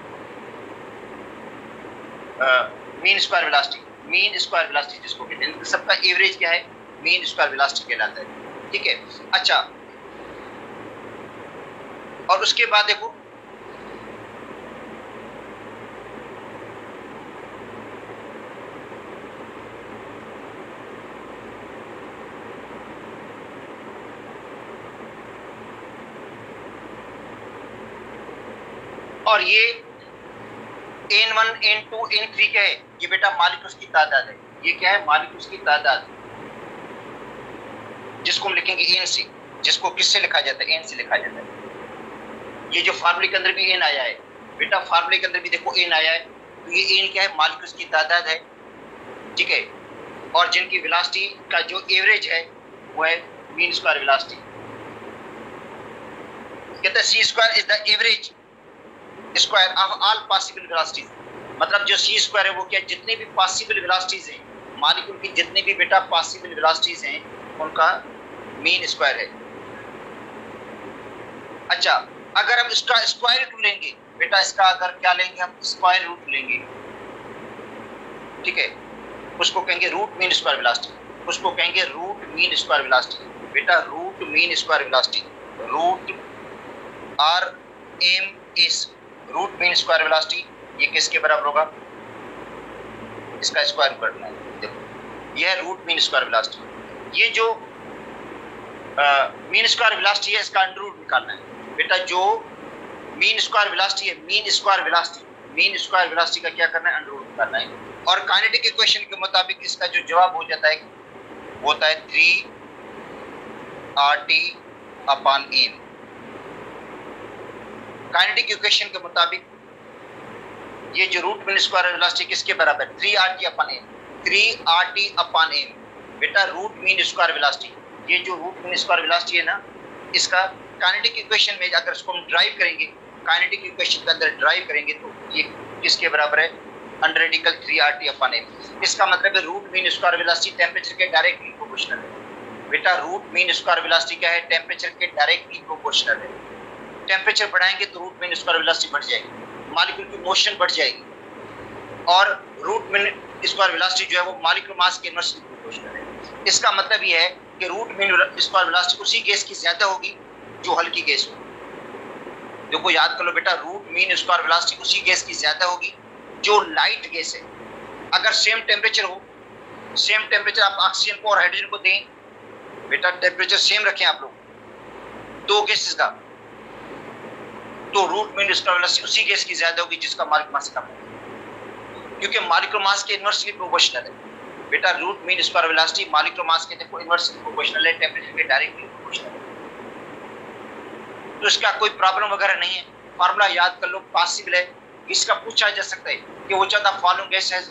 Speaker 2: mean square velocity. Mean square velocity जिसको कहते हैं, सबका एवरेज क्या है? मीन स्क्वायर वेलोसिटी कहलाता है। ठीक है, अच्छा। और उसके बाद देखो और ये n1 n2 n3 क्या है? ये बेटा मॉलिक्यूल्स की तादाद है। ये क्या है? मॉलिक्यूल्स की तादाद, जिसको हम लिखेंगे n से। जिसको किससे लिखा जाता है? n से लिखा जाता है। ये जो फार्मूले के अंदर भी n आया है बेटा, फार्मूले के अंदर भी देखो n आया है, तो ये n क्या है? मॉलिक्यूल्स की तादाद है। ठीक है, और जिनकी वेलोसिटी का जो एवरेज है वो है मीन स्क्वायर वेलोसिटी। कहता है C square is the average square of all possible velocities. मतलब जो सी स्क्वायर है वो क्या? जितने भी पॉसिबल वेलोसिटीज हैं मॉलिक्यूल की, जितने भी बेटा पॉसिबल वेलोसिटीज हैं उनका मीन स्क्वायर है। अच्छा, अगर हम इसका स्क्वायर रूट लेंगे बेटा, इसका अगर क्या लेंगे हम? स्क्वायर रूट लेंगे। ठीक है, उसको कहेंगे रूट मीन स्क्वायर वेलोसिटी। उसको कहेंगे रूट मीन स्क्वायर वेलोसिटी बेटा, root mean square velocity. Root R M is root mean square velocity. ये किसके बराबर होगा? इसका स्क्वायर करना है। देखो ये है रूट मीन स्क्वायर वेलोसिटी। ये जो मीन स्क्वायर वेलोसिटी है इसका अंडर रूट निकालना है बेटा। जो मीन स्क्वायर वेलोसिटी है, mean square velocity, mean square velocity का क्या करना है? अंडर रूट निकालना है। और काइनेटिक इक्वेशन के मुताबिक इसका जो जवाब हो जाता है वो होता है 3RT upon m। Kinetic equation के मुताबिक ये जो रूट मीन स्क्वायर वेलोसिटी किसके बराबर? 3RT upon m। 3RT upon m बेटा रूट मीन स्क्वायर वेलोसिटी। ये जो रूट मीन स्क्वायर वेलोसिटी है ना, इसका काइनेटिक इक्वेशन में अगर इसको हम ड्राइव करेंगे, काइनेटिक इक्वेशन के अंदर ड्राइव करेंगे तो ये किसके बराबर है? Under radical 3RT upon m। इसका मतलब है root mean square velocity temperature के डायरेक्टली प्रोपोर्शनल है बेटा। रूट मीन स्क्वायर वेलोसिटी क्या है? टेम्परेचर के डायरेक्टली प्रोपोर्शनल है। टेम्परेचर बढ़ाएंगे तो रूट मीन स्क्वायर वेलोसिटी बढ़ जाएगी, मॉलिक्यूल की मोशन बढ़ जाएगी। और रूट मीन स्क्वायर वेलोसिटी जो है वो मॉलिक्यूलर मास के इनवर्सली प्रोपोर्शनल है। इसका मतलब ये है कि रूट मीन स्क्वायर वेलोसिटी उसी गैस की ज्यादा होगी जो हल्की गैस हो। देखो याद कर लो बेटा, रूट मीन स्क्वायर वेलोसिटी उसी गैस की ज्यादा होगी जो लाइट गैस है। अगर सेम टेम्परेचर हो, सेम टेम्परेचर आप ऑक्सीजन को और हाइड्रोजन को दें बेटा, टेम्परेचर सेम रखें आप लोग, दो गैसेस का, तो रूट मीन स्क्वायर वेलोसिटी उसी गैस की ज्यादा होगी जिसका मॉलिक्यूलर मास कम है, क्योंकि मॉलिक्यूलर मास के इनवर्सली प्रोपोर्शनल है बेटा। Root mean square velocity molecular mass के देखो इनवर्सली प्रोपोर्शनल है, टेम्परेचर के डायरेक्टली प्रोपोर्शनल है। तो इसका कोई प्रॉब्लम वगैरह नहीं है। फार्मूला याद कर लो, पॉसिबल है। इसका पूछा जा सकता है कि which of the following gas has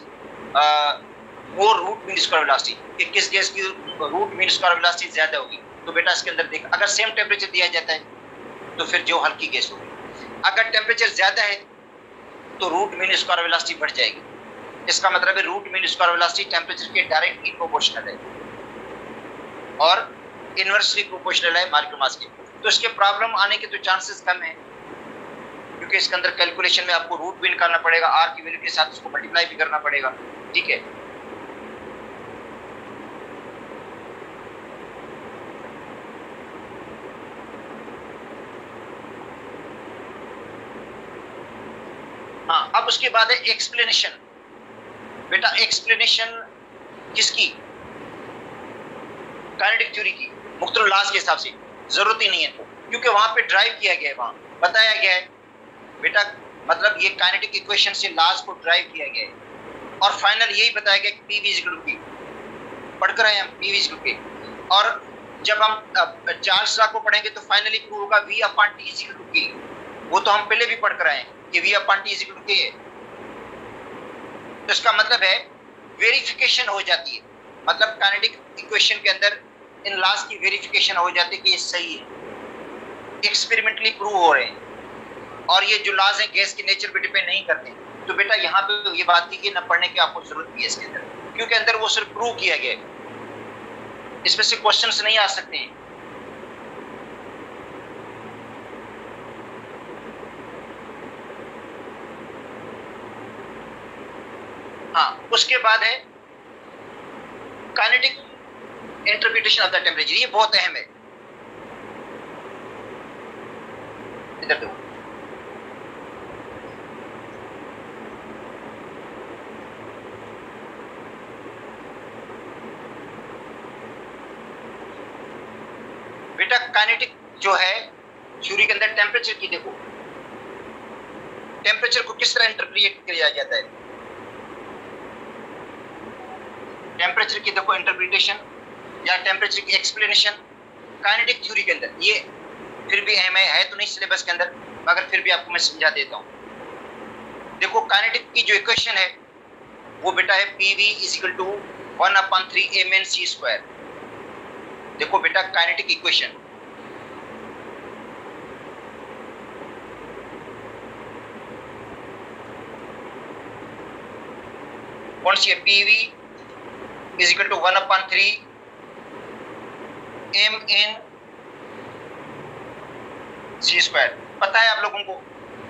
Speaker 2: more root mean square velocity, कि किस गैस की रूट मीन स्क्वायर वेलोसिटी ज्यादा होगी। तो बेटा इसके अंदर देख, अगर सेम टेम्परेचर दिया जाता है तो फिर जो हल्की गैस होगी। अगर टेम्परेचर ज्यादा है तो रूट मीन स्क्वायर वेलोसिटी बढ़ जाएगी। इसका मतलब है root mean square velocity temperature के डायरेक्टली प्रोपोर्शनल है और इनवर्सली प्रोपोर्शनल है मॉलिक्यूलर मास के। तो इसके प्रॉब्लम आने के तो चांसेस कम है, क्योंकि इसके अंदर कैलकुलेशन में आपको रूट भी निकालना पड़ेगा, आर की वैल्यू के साथ उसको मल्टीप्लाई भी करना पड़ेगा। ठीक है, हाँ। अब उसके बाद है एक्सप्लेनेशन बेटा। एक्सप्लेनेशन किसकी? काइनेटिक थ्योरी की, मुख्तलिफ लॉज के हिसाब से। जरूरत ही नहीं है, क्योंकि वहां पे ड्राइव किया गया है, वहां बताया गया है बेटा, मतलब ये काइनेटिक इक्वेशन से लॉज को ड्राइव किया गया है और फाइनल यही बताया गया कि PV is equal to P, पढ़कर आए हम PV is equal to P. और जब हम चार्ल्स लॉ को पढ़ेंगे तो फाइनली प्रूव होगा V upon T is equal to K. वो तो हम पहले भी पढ़कर आए हैं कि V upon T is equal to K है। तो इसका मतलब है वेरिफिकेशन हो जाती है, मतलब काइनेटिक इक्वेशन के अंदर इन लॉज की वेरिफिकेशन हो जाती है कि ये सही है, एक्सपेरिमेंटली प्रूव हो रहे हैं और ये जो लॉज हैं गैस के नेचर पे डिपेंड नहीं करते। तो बेटा यहाँ पे ये बात थी कि न पढ़ने की आपको जरूरत भी है इसके अंदर, क्योंकि अंदर वो सिर्फ प्रूव किया गया है, इसमें से क्वेश्चंस नहीं आ सकते हैं। हाँ, उसके बाद है kinetic interpretation of the temperature. ये बहुत अहम है, इधर देखो। बेटा काइनेटिक जो है थ्योरी के अंदर टेम्परेचर की देखो, टेम्परेचर को किस तरह इंटरप्रिट किया जाता है। टेम्परेचर की देखो इंटरप्रिटेशन या टेम्परेचर की एक्सप्लेनेशन काइनेटिक थ्योरी के अंदर, ये फिर भी अहम है तो नहीं सिलेबस के अंदर, मगर फिर भी आपको मैं समझा देता हूं। देखो काइनेटिक की जो इक्वेशन है वो बेटा है PV is equal to 1/3 mc²। देखो बेटा काइनेटिक इक्वेशन, कौन सी है? PV is equal to 1/3 mn(c²। पता है आप लोगों को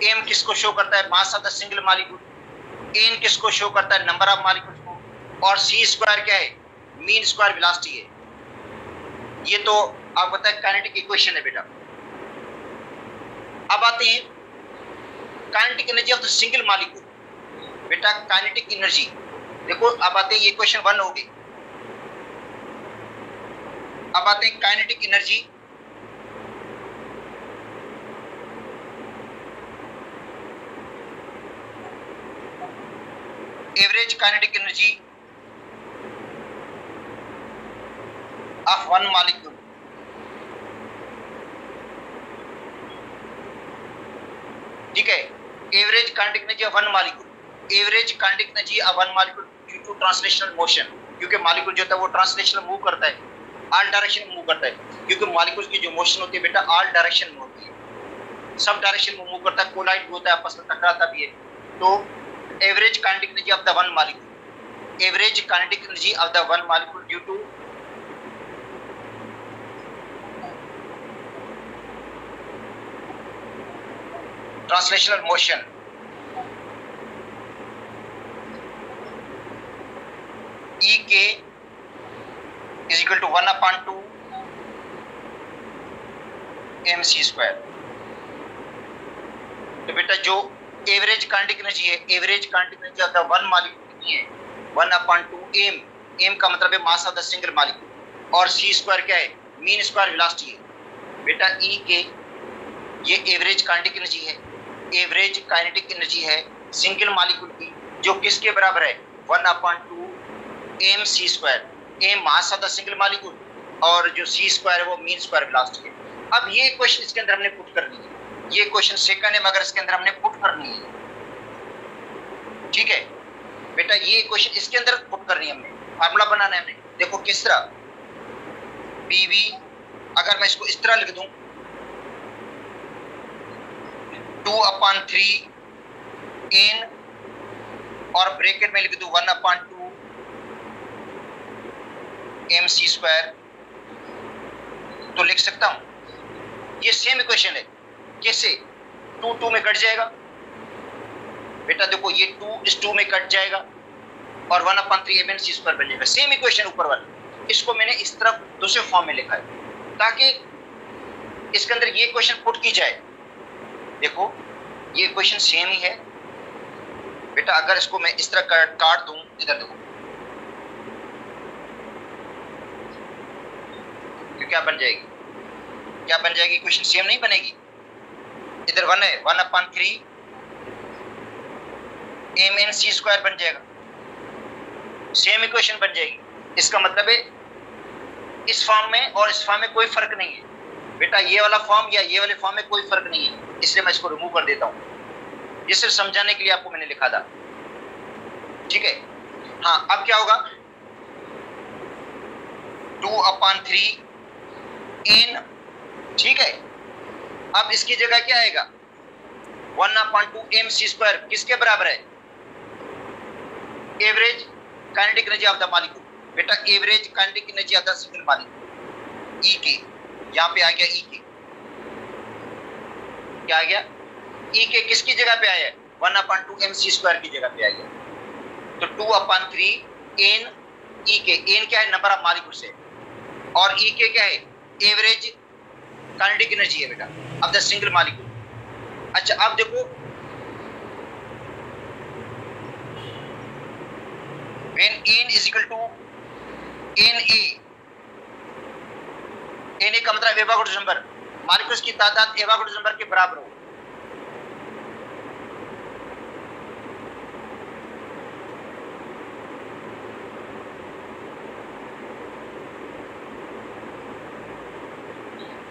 Speaker 2: m किसको शो करता है? Mass of the single molecule. n किसको शो करता है? नंबर ऑफ मॉलिक्यूल्स को। और c² क्या है? मीन स्क्वायर वेलोसिटी है। ये तो आप पता है काइनेटिक इक्वेशन है बेटा। अब आते हैं kinetic energy of the single molecule. बेटा काइनेटिक एनर्जी देखो, अब आते हैं ये क्वेश्चन 1 हो गई। अब आते हैं kinetic energy average kinetic energy of one molecule. ठीक है, average kinetic energy of one molecule. Average kinetic energy of one molecule due to translational motion, क्योंकि मॉलिक्यूल जो होता है वो ट्रांसलेशनल मूव करता है, ऑल डायरेक्शन मूव करता है, क्योंकि मॉलिक्यूल्स की जो मोशन होती है बेटा ऑल डायरेक्शन में होती है, सब डायरेक्शन में मूव करता है, कोलाइड भी होता है, आपस में टकराता भी है। तो average kinetic energy of the one molecule, average kinetic energy of the one molecule due to translational motion E K is equal to 1/2 mc²। तो बेटा जो एवरेज काइनेटिक एनर्जी है, average kinetic energy of the one molecule कितनी है? 1/2 m। m का मतलब है mass of the single molecule और c² क्या है? मीन स्क्वायर वेलोसिटी है। बेटा E K ये एवरेज काइनेटिक एनर्जी है, एवरेज काइनेटिक एनर्जी है सिंगल मॉलिक्यूल की, जो किसके बराबर है? 1/2 mc²। m mass of the single molecule और जो c² है वो मीन स्क्वायर वेलोसिटी है। अब ये क्वेश्चन इसके अंदर हमने पुट करनी है, ये क्वेश्चन सेकंड है मगर इसके अंदर हमने पुट करनी है। ठीक है बेटा, ये क्वेश्चन इसके अंदर पुट करनी है, हमने फार्मूला बनाना है हमने। देखो किस तरह, PV अगर मैं इसको इस तरह लिख दूं 2/3 n और ब्रैकेट में लिख दूं 1/2 mc², तो लिख सकता हूं ये सेम इक्वेशन है। कैसे? 2 में कट जाएगा बेटा, देखो ये 2 इस 2 में कट जाएगा और 1/3 mc² बन जाएगा। सेम इक्वेशन ऊपर वाला, इसको मैंने इस तरफ दूसरे फॉर्म में लिखा है ताकि इसके अंदर ये क्वेश्चन पुट की जाए। देखो ये इक्वेशन सेम ही है बेटा, अगर इसको मैं इस तरह काट दूं, इधर देखो क्या बन जाएगी, क्या बन जाएगी, इक्वेशन सेम नहीं बनेगी। इधर 1 है, 1/3 mnc² बन जाएगा, सेम इक्वेशन बन जाएगी। इसका मतलब है इस फॉर्म में और इस फॉर्म में कोई फर्क नहीं है बेटा, ये वाला फॉर्म या ये वाले फॉर्म में कोई फर्क नहीं है, इसलिए मैं इसको रिमूव कर देता हूं। ये सिर्फ समझाने के लिए आपको मैंने लिखा था, ठीक है। हाँ, अब क्या होगा, 2/3 n, ठीक है। अब इसकी जगह क्या आएगा, 1/2 mc² किसके बराबर है, average kinetic energy of the molecule. बेटा average kinetic energy of the single molecule, E K, यहाँ पे आ गया ई के, क्या आ गया, ई के किसकी जगह पे आया है, 1/2 mc² की जगह पे आ गया। तो 2/3 n ई के, n क्या है, नंबर ऑफ मॉलिक्यूल से, और ई के क्या है, एवरेज काइनेटिक एनर्जी है बेटा ऑफ द सिंगल मॉलिक्यूल। अच्छा अब देखो, when n is equal to na, na का मतलब एवोगाड्रो नंबर, मॉलिक्यूल्स की तादाद एवोगाड्रो नंबर के बराबर हो।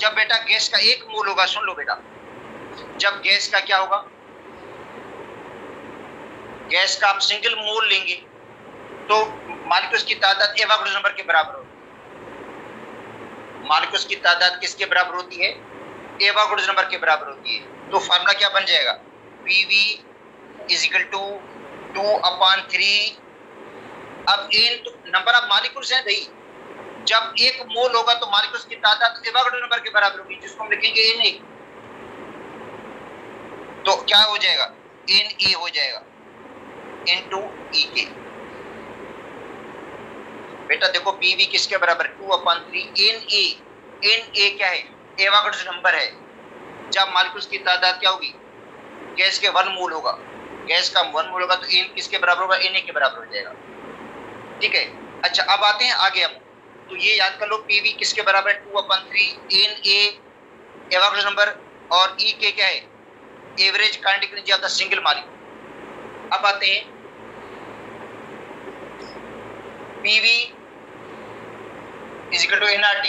Speaker 2: जब बेटा गैस का 1 मोल होगा, सुन लो बेटा, जब गैस का क्या होगा, गैस का आप सिंगल मोल लेंगे तो मॉलिक्यूल्स की तादाद एवोगाड्रो नंबर के बराबर होगी। मॉलिक्यूल्स की तादाद किसके बराबर होती है, एवोगाड्रो नंबर के बराबर होती है। तो फार्मूला क्या बन जाएगा, PV = 2/3। अब n तो नंबर ऑफ मॉलिक्यूल्स है भाई, जब 1 मोल होगा तो मॉलिक्यूल्स की तादाद एवोगाड्रो नंबर के बराबर होगी, जिसको हम लिखेंगे Na। तो क्या हो जाएगा, Na हो जाएगा into E के। बेटा देखो PV किसके बराबर, 2/3 Na क्या है, एवोगाड्रो नंबर है। जब मॉलिक्यूल्स की तादाद क्या होगी, गैस के 1 मोल होगा, गैस का 1 मोल होगा तो n किसके बराबर होगा, Na के बराबर हो जाएगा, ठीक है। अच्छा अब आते हैं आगे हम, तो ये याद कर लो, PV किसके बराबर है, 2/3 Na एवोगाड्रो नंबर, और E के क्या है, average kinetic energy of the single molecule. अब आते हैं PV = nRT।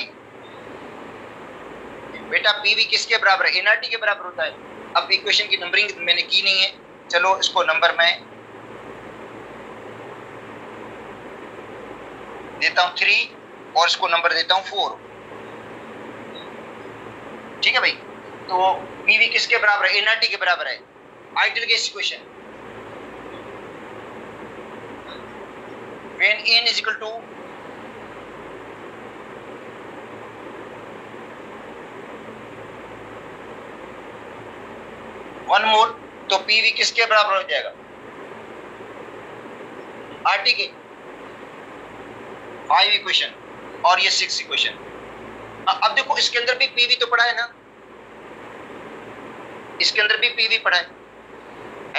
Speaker 2: बेटा PV किसके बराबर है, nRT के बराबर होता है। अब इक्वेशन की नंबरिंग मैंने की नहीं है, चलो इसको नंबर मैं देता हूं 3 और इसको नंबर देता हूं 4, ठीक है भाई। तो PV किसके बराबर है, nRT के बराबर है। Ideal gas equation, when n is equal to one mole, तो PV किसके बराबर हो जाएगा, RT के। 5 इक्वेशन और ये 6 इक्वेशन। अब देखो इसके अंदर भी PV तो पड़ा है ना, इसके अंदर भी PV पड़ा है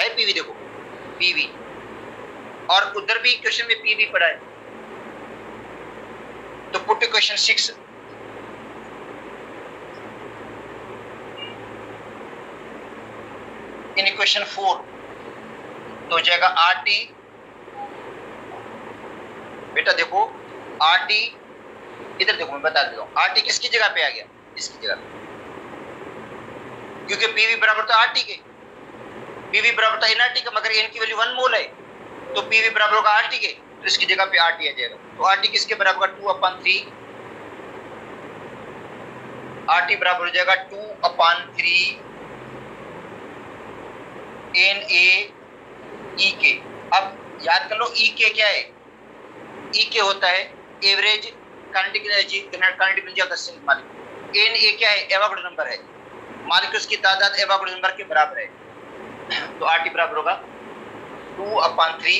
Speaker 2: PV, देखो PV, और उधर भी इक्वेशन में PV पड़ा है। तो पुट इक्वेशन 6 इन इक्वेशन 4, तो हो जाएगा RT। बेटा देखो RT, इधर देखो मैं बता देता हूँ, RT किसकी जगह पे आ गया, इसकी जगह पे, क्योंकि PV बराबर था RT के, PV बराबर था nRT का, मगर n की वैल्यू 1 मोल है, तो PV बराबर होगा RT के, तो इसकी जगह पे RT आ जाएगा। तो RT किसके बराबर होगा, 2/3, RT बराबर हो जाएगा 2/3 NaE। अब याद कर लो E के क्या है, E के होता है average kinetic energy of the single molecule. Na क्या है, एवोगाड्रो नंबर है, मॉलिक्यूल्स की तादाद एवोगाड्रो नंबर के बराबर है, तो RT बराबर होगा 2/3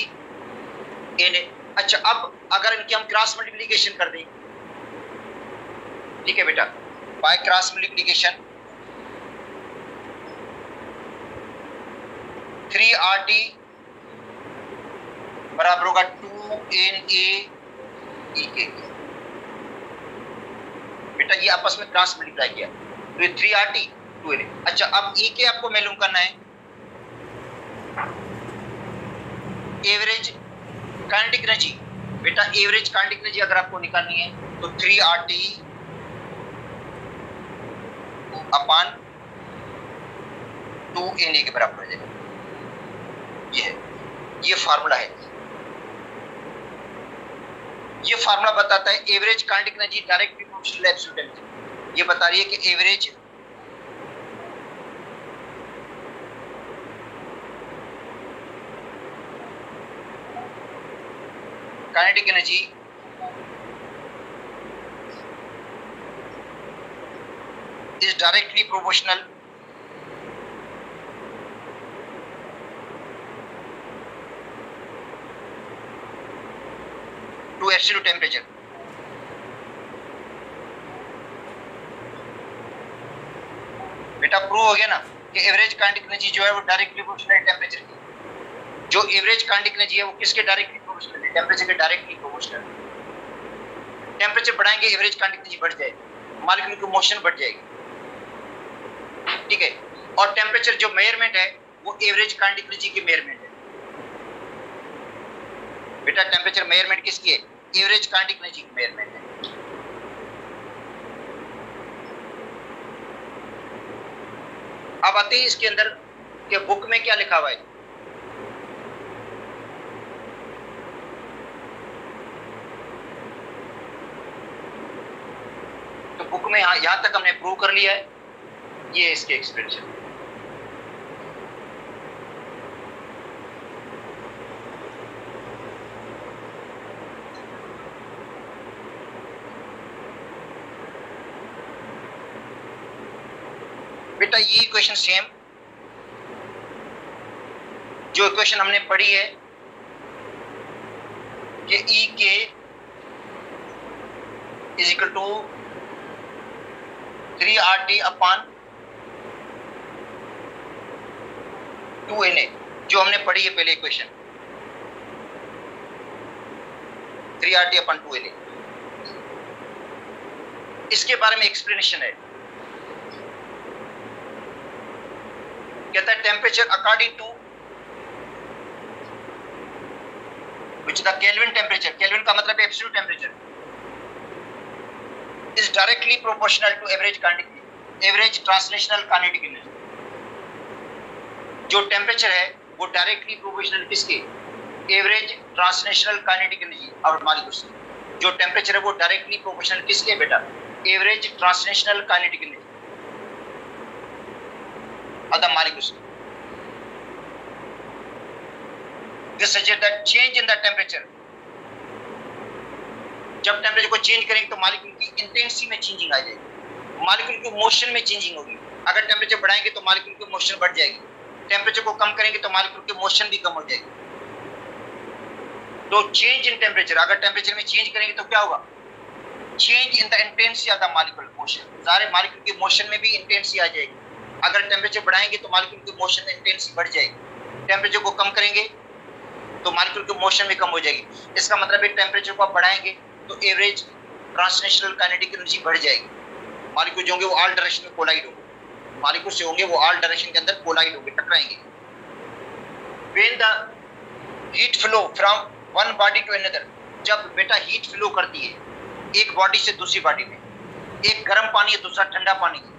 Speaker 2: Na। अच्छा अब अगर इनकी हम क्रॉस मल्टीप्लिकेशन कर दें, ठीक है बेटा, बाय क्रॉस मल्टीप्लिकेशन 3RT बराबर होगा 2NaE के। बेटा ये आपस में क्रॉस मल्टीप्लाई किया तो ये 3RT 2Na। अच्छा अब E के आपको मालूम करना है एवरेज काइनेटिक एनर्जी। बेटा एवरेज काइनेटिक एनर्जी अगर आपको निकालनी है तो 3RT अपॉन 2Na के बराबर हो जाएगा। ये फार्मूला है। ये फार्मूला बताता है average kinetic energy directly proportional absolute energy. ये बता रही है कि average kinetic energy is directly proportional to absolute temperature। बेटा प्रूव हो गया ना कि एवरेज काइनेटिक एनर्जी जो है वो डायरेक्टली प्रोपोर्शनल है टेम्परेचर की। जो एवरेज काइनेटिक एनर्जी है वो किसके डायरेक्टली प्रोपोर्शनल है? टेम्परेचर के डायरेक्टली प्रोपोर्शनल। टेम्परेचर बढ़ाएंगे एवरेज काइनेटिक एनर्जी बढ़ जाएगी, मॉलिक्यूल की मोशन बढ़ जाएगी, ठीक है। और टेम्परेचर जो मेजरमेंट है वो एवरेज काइनेटिक एनर्जी की मेजरमेंट है। बेटा टेम्परेचर मेजरमेंट किसकी है? एवरेज काइनेटिक एनर्जी की मेजरमेंट है। अब आते हैं इसके अंदर के बुक में क्या लिखा हुआ है। तो बुक में यहां तक हमने प्रूव कर लिया है। ये इसके एक्सप्रेशन। बेटा ये इक्वेशन सेम जो इक्वेशन हमने पढ़ी है कि E के is equal to 3RT upon 2Na, जो हमने पढ़ी है पहले इक्वेशन 3RT अपॉन 2Na। इसके बारे में एक्सप्लेनेशन है। कहता है temperature according to which the Kelvin temperature, Kelvin का मतलब absolute temperature, is directly proportional to average kinetic, average translational kinetic energy। जो टेम्परेचर है वो डायरेक्टली प्रोपोर्शनल किसके? एवरेज ट्रांसलेशनल काइनेटिक एनर्जी और मॉलिक्यूल्स। जो टेम्परेचर है वो डायरेक्टली प्रोपोर्शनल किसके बेटा? Average translational kinetic energy of the molecules। This suggests that change in the temperature, जब टेम्परेचर को चेंज करेंगे तो मॉलिक्यूल की इंटेंसिटी में चेंजिंग आ जाएगी, मॉलिक्यूल की मोशन में चेंजिंग होगी। अगर टेम्परेचर बढ़ाएंगे तो मॉलिक्यूल की मोशन बढ़ जाएगी, टेम्परेचर को कम करेंगे तो मॉलिक्यूल की मोशन भी कम हो जाएगी। तो चेंज इन टेम्परेचर, अगर टेम्परेचर में चेंज करेंगे तो क्या होगा? Change in the intensity of the molecule motion, सारे मॉलिक्यूल की मोशन में भी इंटेंसिटी आ जाएगी। अगर टेम्परेचर बढ़ाएंगे तो मॉलिक्यूल की मोशन में इंटेंसिटी बढ़ जाएगी, टेम्परेचर को कम करेंगे तो मॉलिक्यूल की मोशन भी कम हो जाएगी। इसका मतलब है टेम्परेचर को आप बढ़ाएंगे तो एवरेज ट्रांसलेशनल काइनेटिक एनर्जी बढ़ जाएगी। मॉलिक्यूल जो होंगे वो ऑल डायरेक्शन में कोलाइड होंगे, मॉलिक्यूल से होंगे वो ऑल डायरेक्शन के अंदर कोलाइड होंगे, टकराएंगे। When the heat flow from one body to another, जब बेटा हीट फ्लो करती है एक बॉडी से दूसरी बॉडी में, एक गर्म पानी है दूसरा ठंडा पानी है।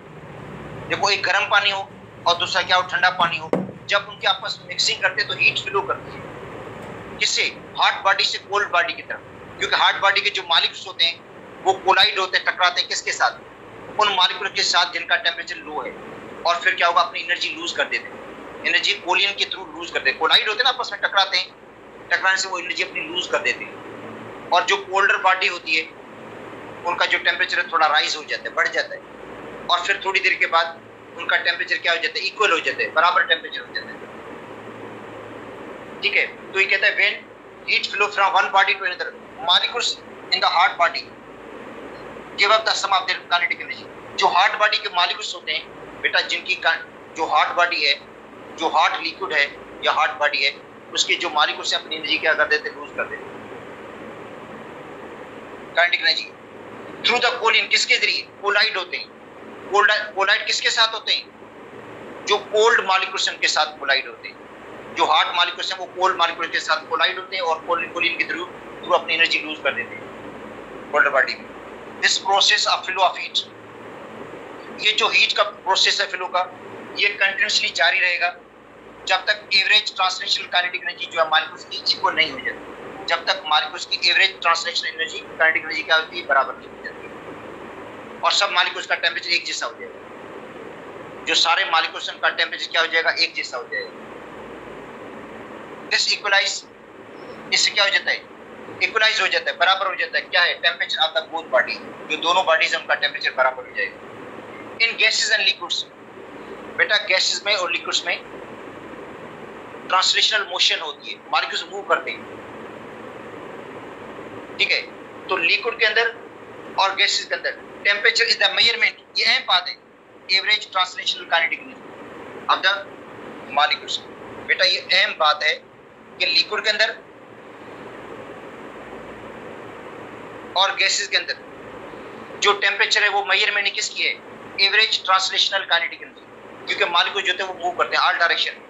Speaker 2: देखो एक गर्म पानी हो और दूसरा क्या हो? ठंडा पानी हो। जब उनके आपस में मिक्सिंग करते हैं तो हीट फ्लो करती है किससे? हॉट बॉडी से कोल्ड बॉडी की तरफ, क्योंकि हॉट बॉडी के जो मॉलिक्यूल्स होते हैं वो कोलाइड होते हैं, टकराते हैं किसके साथ? उन मॉलिक्यूल के साथ जिनका टेम्परेचर लो है। और फिर क्या होगा? अपनी एनर्जी लूज कर देते हैं, एनर्जी कोलियन के थ्रू लूज कर देते हैं। कोलाइड होते हैं ना आपस में, टकराते हैं, टकराने से वो एनर्जी अपनी लूज कर देते हैं। और जो कोल्डर बॉडी होती है उनका जो टेम्परेचर है थोड़ा राइज हो जाता है, बढ़ जाता है। और फिर थोड़ी देर के बाद उनका टेम्परेचर क्या हो जाता है? इक्वल हो जाता है, बराबर टेम्परेचर हो जाता है, ठीक है। तो ये कहता है when heat flow from one body to another, molecules in the hot body give up the some of their kinetic energy. जो हॉट बॉडी के मॉलिक्यूल्स होते हैं बेटा, जिनकी जो हॉट बॉडी है, जो हॉट लिक्विड है या हॉट बॉडी है, उसके जो मॉलिक्यूल्स हैं अपनी एनर्जी क्या कर देते हैं? लूज कर देते हैं, kinetic energy. Through the collision, किसके जरिए? कोलाइड होते हैं। कोलाइड किसके साथ होते हैं? जो कोल्ड मॉलिक्यूल्स के साथ कोलाइड होते हैं। जो हॉट मॉलिक्यूल्स हैं वो कोल्ड मॉलिक्यूल्स के साथ कोलाइड होते हैं और कोलिन के थ्रू अपनी एनर्जी लूज कर देते हैं कोल्ड बॉडी में। This process of flow of heat, ये जो हीट का प्रोसेस है फ्लो का, ये कंटिन्यूसली जारी रहेगा जब तक एवरेज ट्रांसलेशनल काइनेटिक एनर्जी जो है मॉलिक्यूल्स की इक्वल नहीं हो जाती। जब तक मॉलिक्यूल्स की average translational energy kinetic energy क्या होती है? बराबर नहीं हो जाती और सब मॉलिक्यूल्स का टेम्परेचर एक जैसा हो जाएगा। जो सारे मॉलिक्यूल्स का टेम्परेचर क्या हो जाएगा? एक जैसा हो जाएगा। दिस इक्वलाइज, इससे क्या हो जाता है? इक्वलाइज हो जाता है, बराबर हो जाता है। क्या है? Temperature of the both body, जो दोनों बॉडीज हैं उनका टेम्परेचर बराबर हो जाएगा। इन गैसेस एंड लिक्विड्स, बेटा गैसेस में और लिक्विड्स में ट्रांसलेशनल मोशन होती है, मॉलिक्यूल्स मूव करते हैं, ठीक है। तो लिक्विड के अंदर और गैसेस के अंदर टेम्परेचर इज द मेजरमेंट, ये अहम बात है, average translational kinetic energy of the molecules. बेटा ये अहम बात है कि लिक्विड के अंदर और गैसेस के अंदर जो टेम्परेचर है वो मेजरमेंट किसकी है? एवरेज ट्रांसलेशनल काइनेटिक एनर्जी, क्योंकि मॉलिक्यूल जो होते हैं वो मूव करते हैं all direction.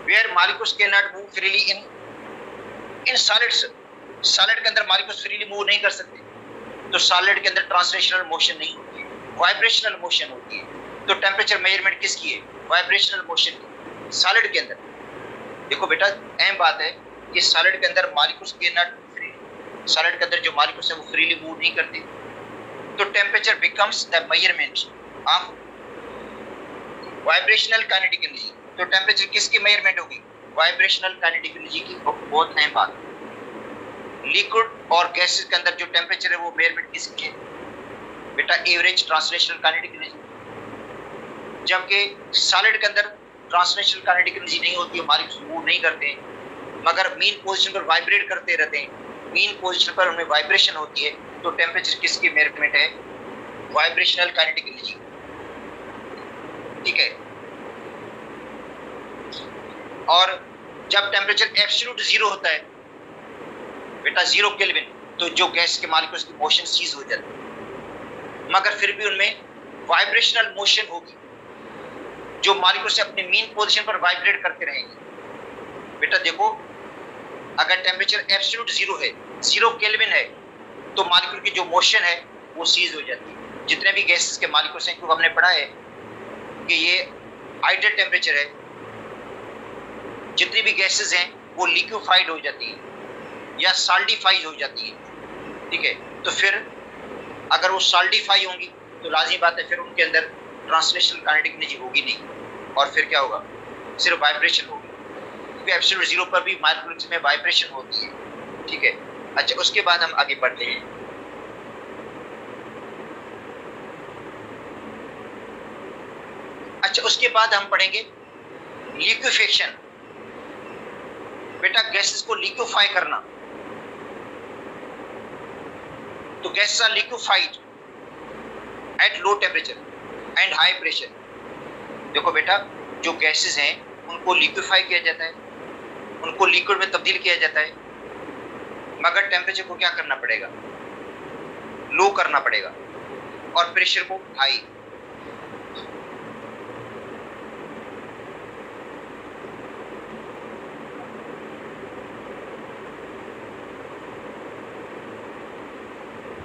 Speaker 2: Where molecules can not move freely in solids, solid के अंदर मॉलिक्यूल्स फ्रीली मूव नहीं कर सकते, तो सॉलिड के अंदर ट्रांसलेशनल मोशन नहीं होती है, वाइब्रेशनल मोशन होती है। तो टेम्परेचर मेजरमेंट किसकी है? वाइब्रेशनल मोशन की, सॉलिड के अंदर। देखो बेटा अहम बात है कि सॉलिड के अंदर molecules can not free, solid के अंदर जो मॉलिक्यूल्स हैं वो फ्रीली मूव नहीं करते, तो temperature becomes the measurement of vibrational kinetic energy. तो टेम्परेचर किसकी मेजरमेंट होगी? वाइब्रेशनल काइनेटिक एनर्जी की। बहुत अहम बात। लिक्विड और गैसेस के अंदर जो टेम्परेचर है वो मेजरमेंट किसकी है? बेटा एवरेज ट्रांसलेशनल काइनेटिक एनर्जी। जबकि सॉलिड के अंदर ट्रांसलेशनल काइनेटिक एनर्जी नहीं होती है, मॉलिक्यूल्स मूव नहीं करते हैं, मगर मीन पोजीशन पर वाइब्रेट करते रहते हैं, मीन पोजीशन पर उनमें वाइब्रेशन होती है, तो टेम्परेचर किसकी मेजरमेंट है? वाइब्रेशनल काइनेटिक एनर्जी, ठीक है। और जब टेम्परेचर एब्सोल्यूट जीरो होता है बेटा, 0 केल्विन, तो जो गैस के मॉलिक्यूल्स की मोशन सीज हो जाती है, मगर फिर भी उनमें वाइब्रेशनल मोशन होगी, जो मॉलिक्यूल्स अपने मीन पोजीशन पर वाइब्रेट करते रहेंगे। बेटा देखो अगर टेम्परेचर एब्सोल्यूट जीरो है, 0 केल्विन है, तो मॉलिक्यूल की जो मोशन है वो सीज हो जाती है। जितने भी गैसेस के मॉलिक्यूल्स हैं, क्योंकि हमने पढ़ा है कि ये आइडियल टेम्परेचर है, जितनी भी गैसेस हैं वो लिक्विफाइड हो जाती है या सॉल्डिफाइड हो जाती है, ठीक है। तो फिर अगर वो सॉल्डिफाई होंगी तो लाजिमी बात है फिर उनके अंदर ट्रांसलेशनल काइनेटिक एनर्जी होगी नहीं, और फिर क्या होगा? सिर्फ वाइब्रेशन होगी, क्योंकि एब्सोल्यूट जीरो पर भी मॉलिक्यूल्स में वाइब्रेशन होती है, ठीक है। अच्छा उसके बाद हम आगे बढ़ते हैं। अच्छा उसके बाद हम पढ़ेंगे लिक्विफेक्शन। बेटा गैसेस को लिक्विफाई करना, तो gases are liquefied at low temperature and high pressure. देखो बेटा जो गैसेस हैं उनको लिक्विफाई किया जाता है, उनको लिक्विड में तब्दील किया जाता है, मगर टेम्परेचर को क्या करना पड़ेगा? लो करना पड़ेगा, और प्रेशर को हाई।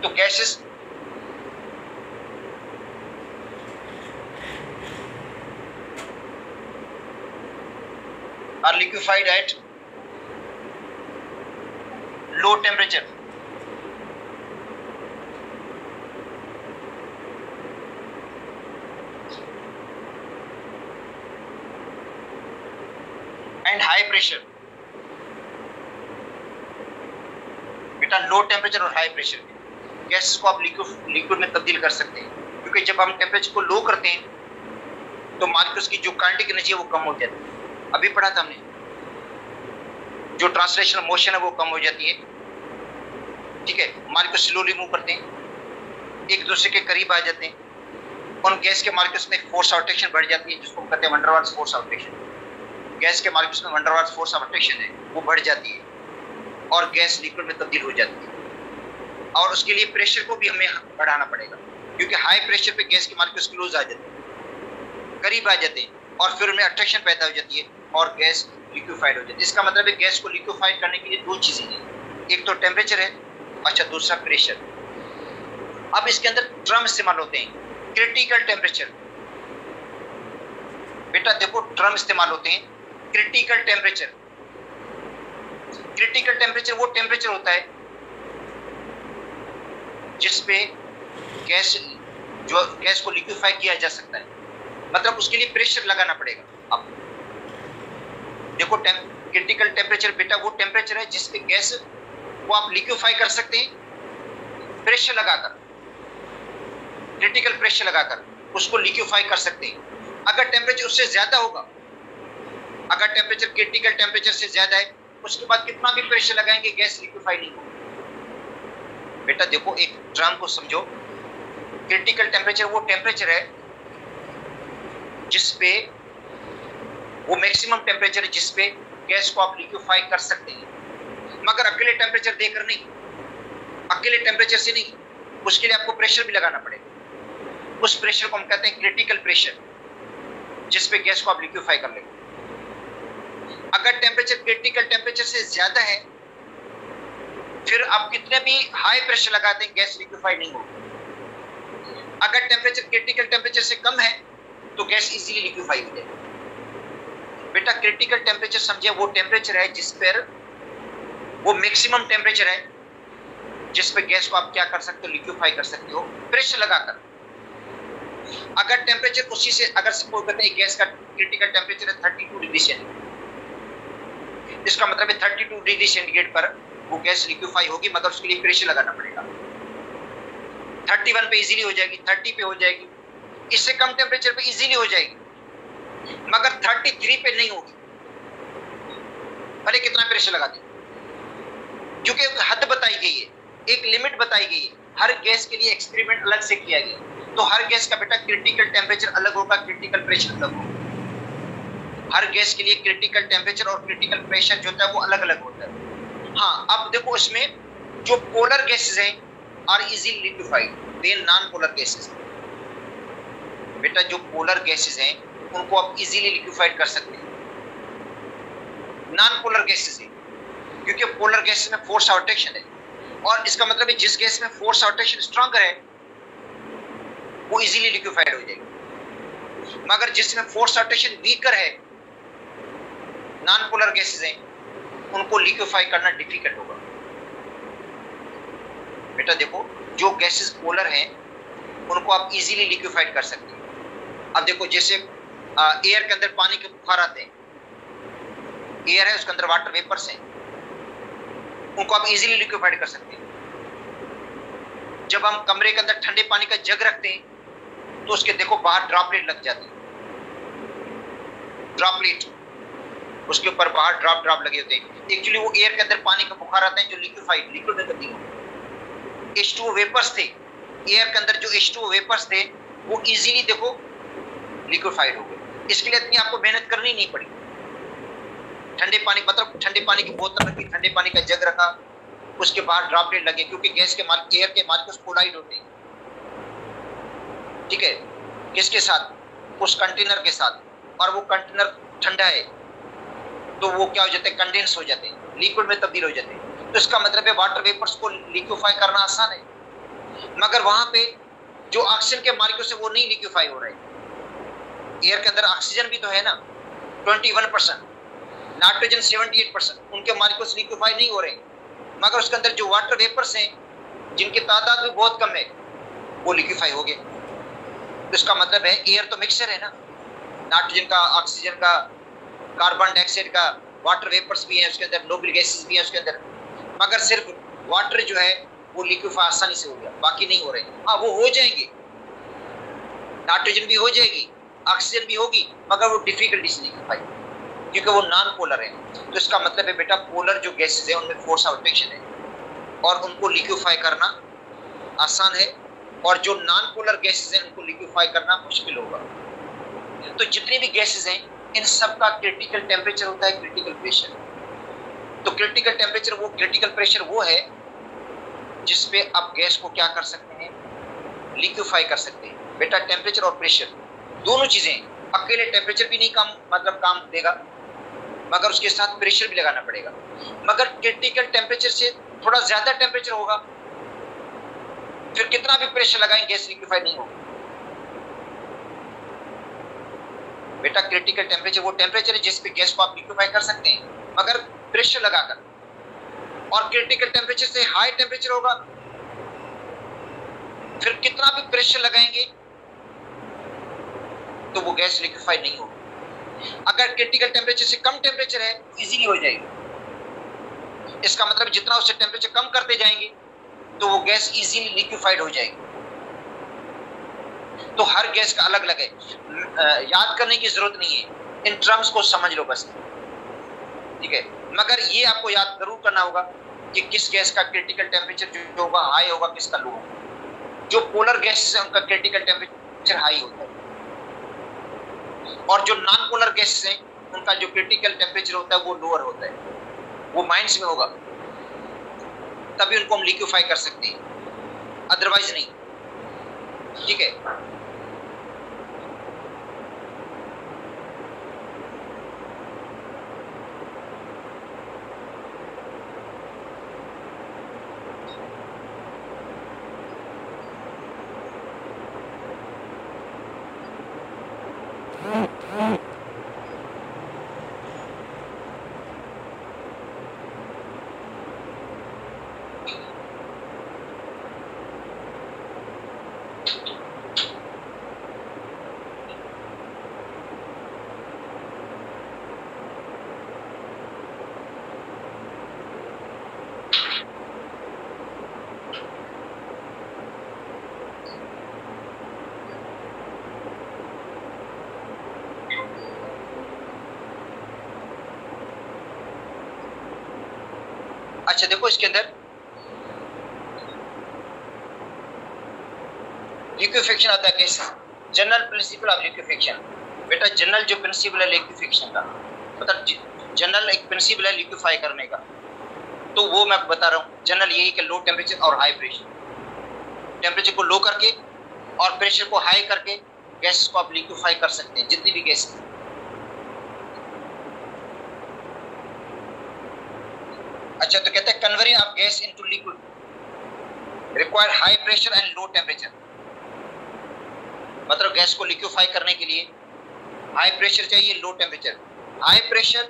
Speaker 2: तो gases are liquefied at low temperature and high pressure। बेटा लो टेम्परेचर और हाई प्रेशर गैसेस को आप लिक्विड में तब्दील कर सकते हैं, क्योंकि जब हम टेम्परेचर को लो करते हैं तो मॉलिक्यूल्स की जो काइनेटिक एनर्जी है वो कम हो जाती है। अभी पढ़ा था हमने, जो ट्रांसलेशनल मोशन है वो कम हो जाती है, ठीक है। मॉलिक्यूल स्लोली मूव करते हैं, एक दूसरे के करीब आ जाते हैं, उन गैस के मॉलिक्यूल्स में फोर्स ऑफ अट्रैक्शन बढ़ जाती है, जिसको हम कहते हैं van der Waals force of attraction. Gas के मॉलिक्यूल्स में van der Waals force of attraction है वो बढ़ जाती है और गैस लिक्विड में तब्दील हो जाती है। और उसके लिए प्रेशर को भी हमें बढ़ाना पड़ेगा, क्योंकि हाई प्रेशर पे गैस के मॉलिक्यूल्स क्लोज आ जाते हैं, करीब आ जाते हैं, और फिर उनमें अट्रैक्शन पैदा हो जाती है और गैस लिक्विफाइड हो जाती है। इसका मतलब है गैस को लिक्विफाइड करने के लिए दो चीजें हैं, एक तो टेम्परेचर है, अच्छा दूसरा प्रेशर। अब इसके अंदर टर्म इस्तेमाल होते हैं, क्रिटिकल टेम्परेचर। बेटा देखो टर्म इस्तेमाल होते हैं, क्रिटिकल टेम्परेचर। क्रिटिकल टेम्परेचर वो टेम्परेचर होता है जिसपे गैस को लिक्विफाई किया जा सकता है, मतलब उसके लिए प्रेशर लगाना पड़ेगा। अब देखो क्रिटिकल टेम्परेचर बेटा वो टेम्परेचर है जिसपे गैस को आप लिक्विफाई कर सकते हैं, प्रेशर लगाकर, क्रिटिकल प्रेशर लगाकर उसको लिक्विफाई कर सकते हैं। अगर टेम्परेचर उससे ज्यादा होगा, अगर टेम्परेचर क्रिटिकल टेम्परेचर से ज्यादा है, उसके बाद कितना भी प्रेशर लगाएंगे गैस लिक्विफाई नहीं होगी। बेटा देखो एक ड्रम को समझो, क्रिटिकल टेम्परेचर वो टेम्परेचर है जिसपे वो मैक्सिमम टेम्परेचर है जिसपे गैस को आप लिक्विफाई कर सकते हैं, मगर अकेले टेम्परेचर देकर नहीं, अकेले टेम्परेचर से नहीं, उसके लिए आपको प्रेशर भी लगाना पड़ेगा। उस प्रेशर को हम कहते हैं क्रिटिकल प्रेशर, जिसपे गैस को आप लिक्विफाई कर लेंगे। अगर टेम्परेचर क्रिटिकल टेम्परेचर से ज्यादा है, फिर आप कितने भी हाई प्रेशर लगाते हैं गैस लिक्विफाई नहीं होगी। अगर टेम्परेचर क्रिटिकल टेम्परेचर से कम है तो गैस इजीली लिक्विफाई हो जाएगी। बेटा क्रिटिकल टेम्परेचर समझे वो टेम्परेचर है जिस पर वो मैक्सिमम टेम्परेचर है जिस पे गैस को आप क्या कर सकते हो, लिक्विफाई कर सकते हो प्रेशर लगाकर। अगर टेम्परेचर उसी से, अगर सपोज करते हैं गैस का क्रिटिकल टेम्परेचर है 32 डिग्री सेंटीग्रेड, इसका मतलब है 32 डिग्री सेंटीग्रेड पर वो गैस लिक्विफाई होगी, मगर उसके लिए प्रेशर लगाना पड़ेगा। 31 पे इजीली हो जाएगी, 30 पे हो जाएगी, इससे कम टेम्परेचर पे इजीली हो जाएगी, मगर 33 पे नहीं होगी, भले कितना प्रेशर लगा दें, क्योंकि एक हद बताई गई है, एक लिमिट बताई गई है। हर गैस के लिए एक्सपेरिमेंट अलग से किया गया, तो हर गैस का बेटा क्रिटिकल टेम्परेचर अलग होगा, क्रिटिकल प्रेशर अलग होगा। हर गैस के लिए क्रिटिकल टेम्परेचर और क्रिटिकल प्रेशर जो होता है वो अलग अलग होता है। हाँ, अब देखो इसमें जो पोलर गैसेस हैं are easily liquefied than non polar gases. बेटा जो पोलर गैसेस हैं उनको आप इजीली लिक्विफाइड कर सकते हैं। नॉन पोलर गैसेस है क्योंकि पोलर गैसेस में फोर्स ऑफ अट्रैक्शन है, और इसका मतलब है जिस गैस में फोर्स ऑफ अट्रैक्शन स्ट्रॉन्गर है वो इजीली लिक्विफाइड हो जाएगी, मगर जिसमें फोर्स ऑफ अट्रैक्शन वीकर है, नॉन पोलर गैसेस हैं, उनको लिक्विफाई करना डिफिकल्ट होगा। बेटा देखो जो गैसेस पोलर हैं उनको आप इजीली लिक्विफाइड कर सकते हैं। अब देखो जैसे एयर के अंदर पानी के बुखार आते हैं, एयर है उसके अंदर वाटर वेपर्स हैं, उनको आप इजीली लिक्विफाइड कर सकते हैं। जब हम कमरे के अंदर ठंडे पानी का जग रखते हैं तो उसके देखो बाहर ड्रॉपलेट लग जाते हैं, ड्रॉपलेट उसके ऊपर बाहर ड्रॉप ड्रॉप लगे होते हैं। एक्चुअली वो एयर के अंदर पानी का बुखार आता है जो लिक्विफाइड लिक्विड में तब्दील होता है। H2O वेपर्स थे, एयर के अंदर जो H2O वेपर्स थे वो इजीली देखो लिक्विफाइड हो गए। इसके लिए इतनी आपको मेहनत करनी नहीं पड़ी। ठंडे पानी मतलब ठंडे पानी की बोतल रखी, ठंडे पानी का जग रखा, उसके बाहर ड्रॉपलेट लगे, क्योंकि गैस के एयर के मार्कस कोलाइड होते हैं, ठीक है, किसके साथ, उस कंटेनर के साथ, और वो कंटेनर ठंडा है तो वो क्या हो जाते हैं, कंडेंस हो जाते हैं, लिक्विड में तब्दील हो जाते हैं। तो इसका मतलब है वाटर वेपर्स को लिक्विफाई करना आसान है, मगर वहां पे जो ऑक्सीजन के मॉलिक्यूल्स है वो नहीं लिक्विफाई हो रहे। एयर के अंदर ऑक्सीजन भी तो है ना 21%, नाइट्रोजन 78%, उनके मॉलिक्यूल्स लिक्विफाई नहीं हो रहे, मगर उसके अंदर जो वाटर वेपर्स हैं जिनकी तादाद भी बहुत कम है वो लिक्विफाई हो गए। तो इसका मतलब है एयर तो मिक्सचर है ना, नाइट्रोजन का, ऑक्सीजन का, कार्बन डाइऑक्साइड का, वाटर वेपर्स भी है उसके अंदर, नोबल गैसेस भी है उसके अंदर, मगर सिर्फ वाटर जो है वो लिक्विफाई आसानी से हो गया, बाकी नहीं हो रहे। हाँ वो हो जाएंगे, नाइट्रोजन भी हो जाएगी, ऑक्सीजन भी होगी, मगर वो डिफिकल्टी से लिक्विफाई क्योंकि वो नॉन पोलर है। तो इसका मतलब है बेटा पोलर जो गैसेस है उनमें फोर्स ऑफ अट्रैक्शन है और उनको लिक्विफाई करना आसान है, और जो नॉन पोलर गैसेस हैं उनको लिक्विफाई करना मुश्किल होगा। तो जितने भी गैसेस हैं इन सब का क्रिटिकल टेम्परेचर होता है क्रिटिकल प्रेशर। तो क्रिटिकल टेम्परेचर वो, क्रिटिकल प्रेशर वो है जिसपे आप गैस को क्या कर सकते हैं, लिक्विफाई कर सकते हैं। बेटा टेम्परेचर और प्रेशर दोनों चीजें, अकेले टेम्परेचर भी नहीं काम देगा, मगर उसके साथ प्रेशर भी लगाना पड़ेगा। मगर क्रिटिकल टेम्परेचर से थोड़ा ज्यादा टेम्परेचर होगा, फिर कितना भी प्रेशर लगाएं गैस लिक्विफाई नहीं होगी। बेटा क्रिटिकल टेम्परेचर वो टेम्परेचर है जिस पे गैस को आप लिक्विफाई कर सकते हैं, मगर प्रेशर लगाकर। और क्रिटिकल टेम्परेचर से हाई टेम्परेचर होगा, फिर कितना भी प्रेशर लगाएंगे तो वो गैस लिक्विफाई नहीं होगी। अगर क्रिटिकल टेम्परेचर से कम टेम्परेचर है इजीली हो जाएगी। इसका मतलब जितना उससे टेम्परेचर कम करते जाएंगे तो वो गैस इजीली लिक्विफाइड हो जाएगी। तो हर गैस का अलग अलग है, याद करने की जरूरत नहीं है, इन टर्म्स को समझ लो बस, ठीक है। मगर ये आपको याद जरूर करना होगा कि किस गैस का क्रिटिकल टेम्परेचर जो होगा हाई होगा, किसका लो होगा। जो पोलर गैसेस है उनका क्रिटिकल टेम्परेचर हाई होता है, और जो नॉन पोलर गैसेस हैं उनका जो क्रिटिकल टेम्परेचर होता है वो लोअर होता है। वो माइंड्स में होगा, तभी उनको हम लिक्विफाई कर सकते हैं, अदरवाइज नहीं, ठीक है। अच्छा देखो, इसके अंदर लिक्विफिकेशन आता है कैसे, जनरल प्रिंसिपल ऑफ लिक्विफिकेशन। बेटा जनरल जो प्रिंसिपल है लिक्विफिकेशन का, मतलब जनरल एक प्रिंसिपल है लिक्विफाई करने का, तो वो मैं बता रहा हूँ। जनरल यही कि लो टेम्परेचर और हाई प्रेशर, टेम्परेचर को लो करके और प्रेशर को हाई करके गैस को आप लिक्विफाई कर सकते हैं, जितनी भी गैस है। अच्छा, तो कहते हैं converting of gas into liquid require high pressure and low temperature. मतलब गैस को लिक्विफाई करने के लिए हाई प्रेशर चाहिए, low temperature. High pressure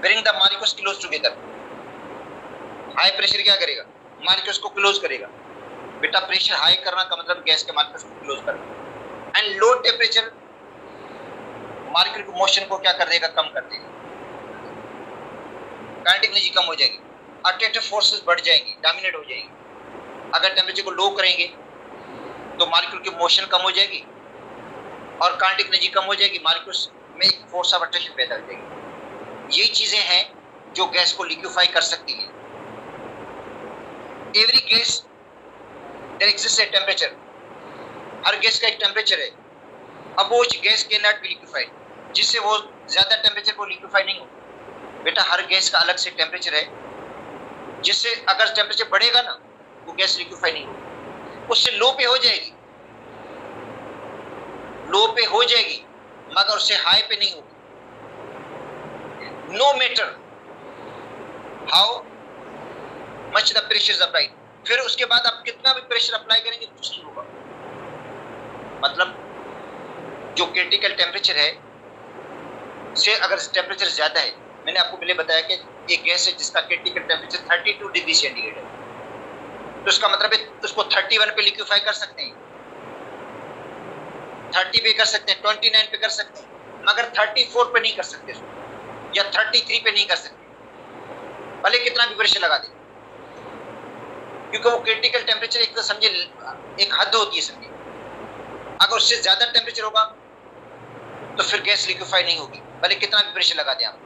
Speaker 2: bring the molecules close together. High pressure क्या करेगा, मॉलिक्यूल्स को क्लोज करेगा। बेटा प्रेशर हाई करना का मतलब गैस के मॉलिक्यूल्स को क्लोज करना। एंड लो टेम्परेचर मॉलिक्यूल की मोशन को क्या कर देगा, कम कर देगा। काइनेटिक एनर्जी कम हो जाएगी, अट्रैक्टिव फोर्सेस बढ़ जाएंगी, डोमिनेट हो जाएगी। अगर टेम्परेचर को लो करेंगे तो मॉलिक्यूल की मोशन कम हो जाएगी और काइनेटिक एनर्जी कम हो जाएगी, मॉलिक्यूल्स में एक फोर्स ऑफ अट्रैक्शन पैदा हो जाएगी। यही चीजें हैं जो गैस को लिक्विफाई कर सकती हैं। Every gas there exists a temperature. हर गैस का एक टेम्परेचर है। अब वो gas can not be liquefied, जिससे वो ज्यादा टेम्परेचर को लिक्विफाई नहीं हो। बेटा हर गैस का अलग से टेम्परेचर है, जिससे अगर टेम्परेचर बढ़ेगा ना वो गैस लिक्विफाई नहीं होगी। उससे लो पे हो जाएगी, लो पे हो जाएगी, मगर उससे हाई पे नहीं होगी। No matter how much the pressure is applied. फिर उसके बाद आप कितना भी प्रेशर अप्लाई करेंगे कुछ नहीं होगा। मतलब जो क्रिटिकल टेम्परेचर है से अगर टेम्परेचर ज्यादा है, मैंने आपको पहले बताया कि ये गैस है जिसका क्रिटिकल टेम्परेचर 32 डिग्री सेंटीग्रेड है, तो इसका मतलब है उसको 31 पे लिक्विफाई कर सकते हैं, 30 पे कर सकते हैं, 29 पे कर सकते हैं, मगर 34 पे नहीं कर सकते या 33 पे नहीं कर सकते, भले कितना भी प्रेशर लगा दे। क्योंकि वो क्रिटिकल टेम्परेचर एक तो समझे एक हद होती है, समझिए। अगर उससे ज्यादा टेम्परेचर होगा तो फिर गैस लिक्विफाई नहीं होगी, भले कितना भी प्रेशर लगा दें आप।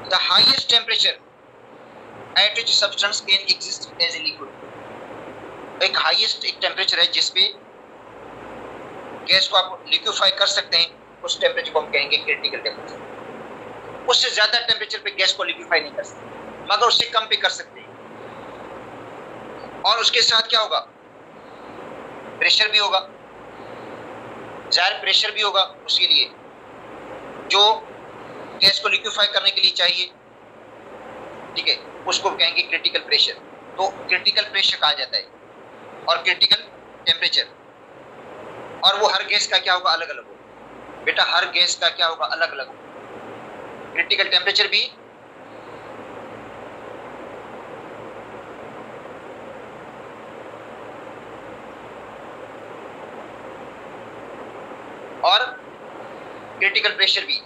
Speaker 2: The highest temperature at which substance can exist as a liquid। एक हाईएस्ट एक टेम्परेचर है जिसपे गैस को आप लिक्विफाई कर सकते हैं, उस टेम्परेचर को हम कहेंगे क्रिटिकल टेम्परेचर। उससे ज्यादा टेम्परेचर पे गैस को लिक्विफाई नहीं कर सकते, मगर उससे कम पे कर सकते हैं। और उसके साथ क्या होगा, प्रेशर भी होगा, जाहिर प्रेशर भी होगा उसके लिए जो गैस को लिक्विफाई करने के लिए चाहिए, ठीक है, उसको कहेंगे क्रिटिकल प्रेशर। तो क्रिटिकल प्रेशर कहा जाता है और क्रिटिकल टेम्परेचर, और वो हर गैस का क्या होगा, अलग अलग होगा बेटा, हर गैस का क्या होगा, अलग अलग होगा। क्रिटिकल टेम्परेचर भी और क्रिटिकल प्रेशर भी।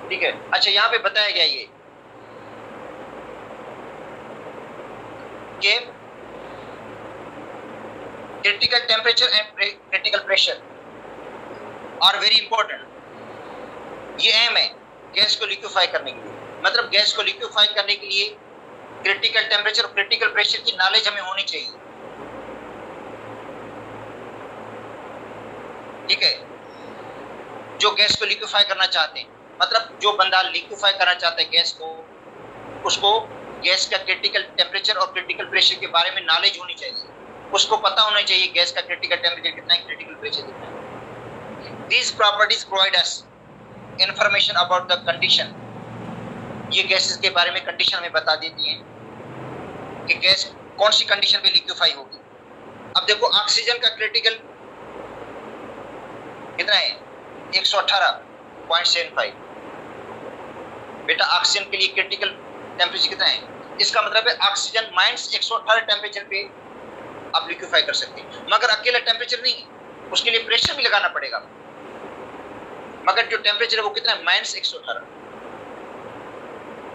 Speaker 2: ठीक है, अच्छा यहां पे बताया गया ये कि critical temperature and critical pressure are very important. ये अहम है गैस को लिक्विफाई करने के लिए, मतलब गैस को लिक्विफाई करने के लिए क्रिटिकल टेम्परेचर और क्रिटिकल प्रेशर की नॉलेज हमें होनी चाहिए। ठीक है, जो गैस को लिक्विफाई करना चाहते हैं, मतलब जो बंदा लिक्विफाई करना चाहता है गैस को, उसको गैस का क्रिटिकल टेम्परेचर और क्रिटिकल प्रेशर के बारे में नॉलेज होनी चाहिए, उसको पता होना चाहिए गैस का क्रिटिकल टेम्परेचर कितना है, क्रिटिकल प्रेशर कितना है। These properties provide us information about the condition. ये गैसेस के बारे में कंडीशन हमें बता देती हैं कि गैस कौन सी कंडीशन पे लिक्विफाई होगी। अब देखो ऑक्सीजन का क्रिटिकल कितना है, 118.75 बेटा, ऑक्सीजन के लिए क्रिटिकल टेम्परेचर कितना है, इसका मतलब है ऑक्सीजन -118 टेम्परेचर पे आप लिक्विफाई कर सकते हैं, मगर अकेला टेम्परेचर नहीं, उसके लिए प्रेशर भी लगाना पड़ेगा, मगर जो टेम्परेचर है वो कितना है, -118,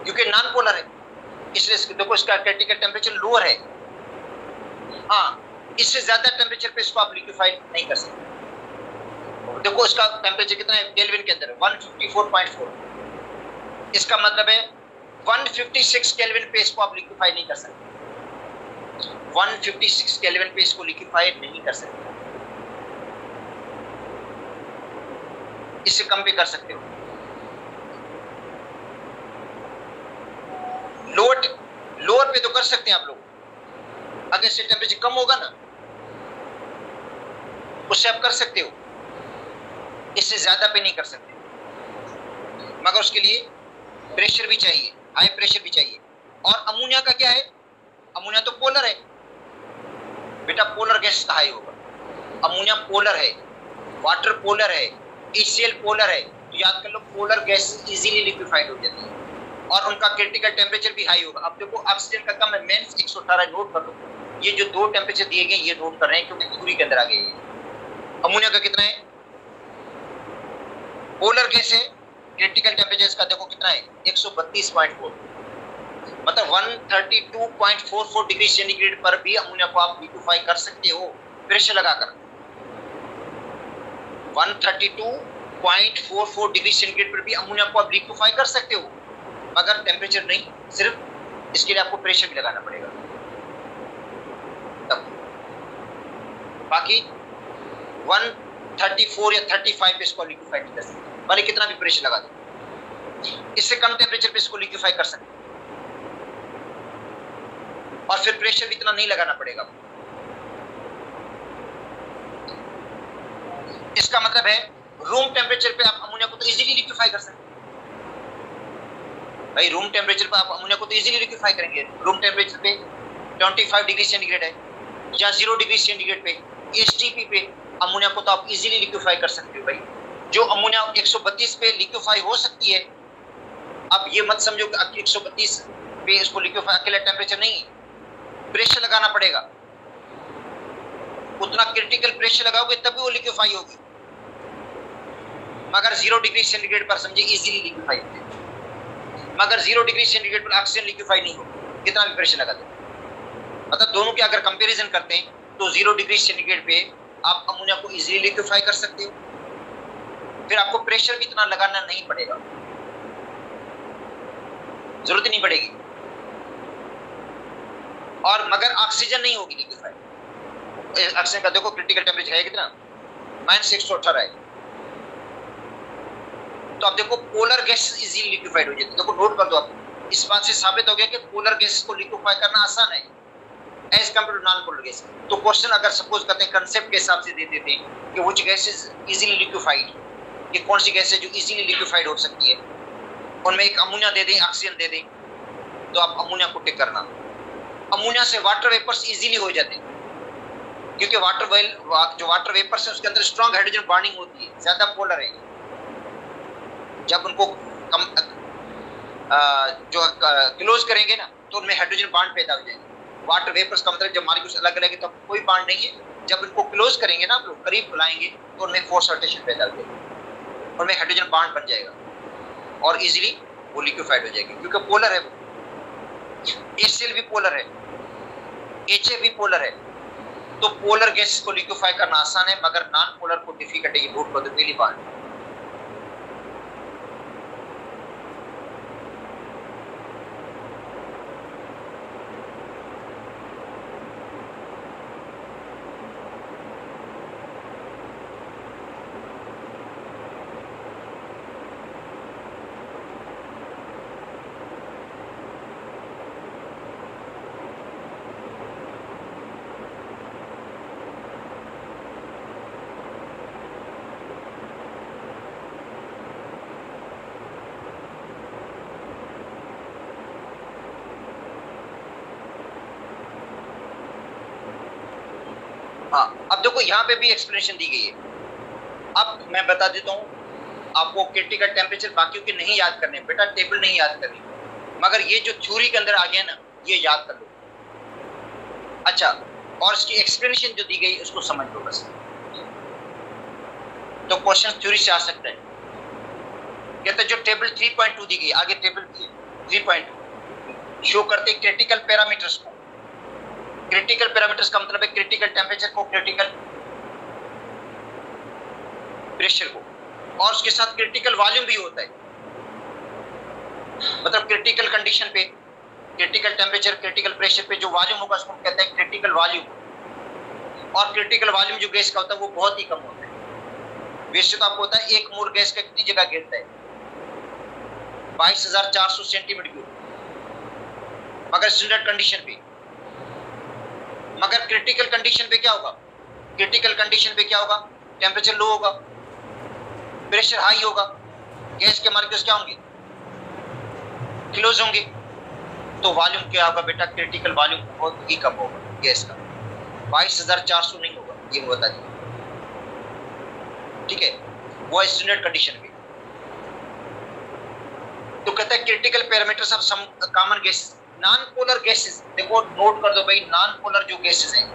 Speaker 2: क्योंकि नॉन पोलर है, इसलिए देखो इसका क्रिटिकल टेम्परेचर लोअर है। हाँ, इससे ज्यादा टेम्परेचर पे इसको आप लिक्विफाई नहीं कर सकते। देखो इसका टेम्परेचर कितना है केल्विन के अंदर, 154.4, इसका मतलब है 156 केल्विन पे इसको आप लिक्विफाई नहीं कर सकते, 156 केल्विन पे इसको लिक्विफाई नहीं कर सकते, इससे कम भी कर सकते हो। लोअर पे तो कर सकते हैं आप लोग, अगर इससे टेम्परेचर कम होगा ना उससे आप कर सकते हो, इससे ज्यादा पे नहीं कर सकते, मगर उसके लिए प्रेशर भी चाहिए, हाई प्रेशर भी चाहिए। और अमोनिया का क्या है, अमोनिया तो पोलर है बेटा, पोलर गैस का हाई होगा, अमोनिया पोलर है, वाटर पोलर है, HCl पोलर है, तो याद कर लो पोलर गैस इजीली लिक्विफाइड हो जाती है और उनका क्रिटिकल टेम्परेचर भी हाई होगा। अब देखो ऑक्सीजन का कम है, -118, नोट कर लो, ये जो दो टेम्परेचर दिए गए ये नोट कर रहे हैं क्योंकि थ्योरी के अंदर आ गए। अमोनिया का कितना है, पोलर गैस है, क्रिटिकल टेम्परेचर इसका देखो कितना है, 132.4, मतलब 132.44 डिग्री सेंटीग्रेड पर भी अमोनिया को आप लिक्विफाई कर सकते हो प्रेशर लगाकर। 132.44 डिग्री सेंटीग्रेड पर भी अमोनिया को आप लिक्विफाई कर सकते हो, मगर टेम्परेचर नहीं, सिर्फ इसके लिए आपको प्रेशर भी लगाना पड़ेगा तब। बाकी 134 या 35 पे इसको लिक्विफाई नहीं कर सकते, भले कितना भी प्रेशर लगा दो, इससे कम टेम्परेचर पे इसको लिक्विफाई कर सकते और फिर प्रेशर भी इतना नहीं लगाना पड़ेगा। इसका मतलब है रूम टेम्परेचर पे आप अमोनिया को तो इजीली लिक्विफाई कर सकते हैं भाई, रूम टेम्परेचर पे आप अमोनिया को तो इजीली लिक्विफाई करेंगे। रूम टेम्परेचर पे 25 डिग्री सेंटीग्रेड है या 0 डिग्री सेंटीग्रेड पे, STP पे अमोनिया को तो आप इजीली लिक्विफाई कर सकते हो भाई। जो अमोनिया 132 पे लिक्विफाई हो सकती है, अब ये मत समझो कि 132 पे इसको लिक्विफाई अकेला टेम्परेचर नहीं, प्रेशर लगाना पड़ेगा, उतना क्रिटिकल प्रेशर लगाओगे तभी वो लिक्विफाई होगी, मगर 0 डिग्री सेंटीग्रेड पर समझे इजीली लिक्विफाई होती है, मगर 0 डिग्री सेंटीग्रेड पर ऑक्सीजन लिक्विफाई नहीं होगी कितना भी प्रेशर लगा दे। मतलब दोनों के अगर कंपैरिजन करते हैं तो 0 डिग्री सेंटीग्रेड पे आप अमोनिया को इजीली लिक्विफाई कर सकते हो, फिर आपको प्रेशर भी इतना लगाना नहीं पड़ेगा, जरूरत ही नहीं पड़ेगी, और मगर ऑक्सीजन नहीं होगी लिक्विफाई, ऑक्सीजन का देखो क्रिटिकल टेम्परेचर है कितना, -118 है। तो अब देखो पोलर गैस इजीली लिक्विफाइड हो जाती है। देखो नोट कर दो आप, इस बात से साबित हो गया कि पोलर गैस को लिक्विफाई करना आसान है as compare to non polar gas. तो क्वेश्चन अगर सपोज करते हैं कंसेप्ट के हिसाब से देते थे कि which gas is easily liquefied, ये कौन सी गैस है जो इजीली लिक्विफाइड हो सकती है, उनमें एक अमोनिया दे दें, ऑक्सीजन दे दें, तो आप अमोनिया को टिक करना। अमोनिया से वाटर वेपर्स इजीली हो जाते हैं क्योंकि जो वाटर वेपर्स है उसके अंदर स्ट्रॉन्ग हाइड्रोजन बॉन्डिंग होती है, ज्यादा पोलर है। जब उनको क्लोज करेंगे ना तो उनमें हाइड्रोजन बॉन्ड पैदा हो जाएगा। वाटर वेपर्स का मतलब जब मॉलिक्यूल्स अलग अलग है तो कोई बॉन्ड नहीं है, जब इनको क्लोज करेंगे ना, आप करीब बुलाएंगे तो उनमें फोर्स रोटेशन पैदा हो जाएगा, उनमें हाइड्रोजन बॉन्ड बन जाएगा और इजीली वो लिक्विफाइड हो जाएगी क्योंकि पोलर है वो। HCl भी पोलर है, HA भी पोलर है। तो पोलर गैस को लिक्विफाई करना आसान है मगर नॉन पोलर को डिफिकल्ट है। ये नोट कर दो पहली बात। हाँ, अब देखो यहाँ पे भी एक्सप्लेनेशन दी गई है। अब मैं बता देता हूँ आपको, क्रिटिकल टेम्परेचर बाकियों के नहीं याद करने, बेटा टेबल नहीं याद करनी, मगर ये जो थ्योरी के अंदर आ गया ना ये याद कर लो। अच्छा, और इसकी एक्सप्लेनेशन जो दी गई उसको समझ लो बस। तो क्वेश्चन थ्योरी से आ सकता है। कहते जो टेबल 3.2 दी गई, आगे टेबल 3.2 शो करते क्रिटिकल पैरामीटर्स को। क्रिटिकल पैरामीटर्स का मतलब है क्रिटिकल टेम्परेचर को, क्रिटिकल प्रेशर को, और उसके साथ क्रिटिकल वॉल्यूम भी होता है। मतलब क्रिटिकल कंडीशन पे, क्रिटिकल टेम्परेचर, क्रिटिकल प्रेशर पे जो वॉल्यूम होगा उसको कहते हैं क्रिटिकल वॉल्यूम। और क्रिटिकल वॉल्यूम जो गैस का होता है वो बहुत ही कम होता है। वैसे तो आपको होता है 1 मोल गैस का कितनी जगह गिरता है, 22,400 सेंटीमीटर क्यूब, मगर स्टैंडर्ड कंडीशन पे। मगर क्रिटिकल कंडीशन पे क्या होगा, क्रिटिकल कंडीशन पे क्या होगा, टेम्परेचर लो होगा, प्रेशर हाई होगा, गैस के मॉलिक्यूल्स क्या होंगे, क्लोज होंगे, तो वॉल्यूम क्या होगा बेटा, क्रिटिकल वॉल्यूम बहुत ही कम होगा गैस का, 22,400 नहीं होगा, ये बता दिया। ठीक है, वो स्टैंडर्ड कंडीशन पे। तो कहता है critical parameters of some common gases, non polar gases. देखो नोट कर दो भाई, नॉन पोलर जो गैसेस हैं,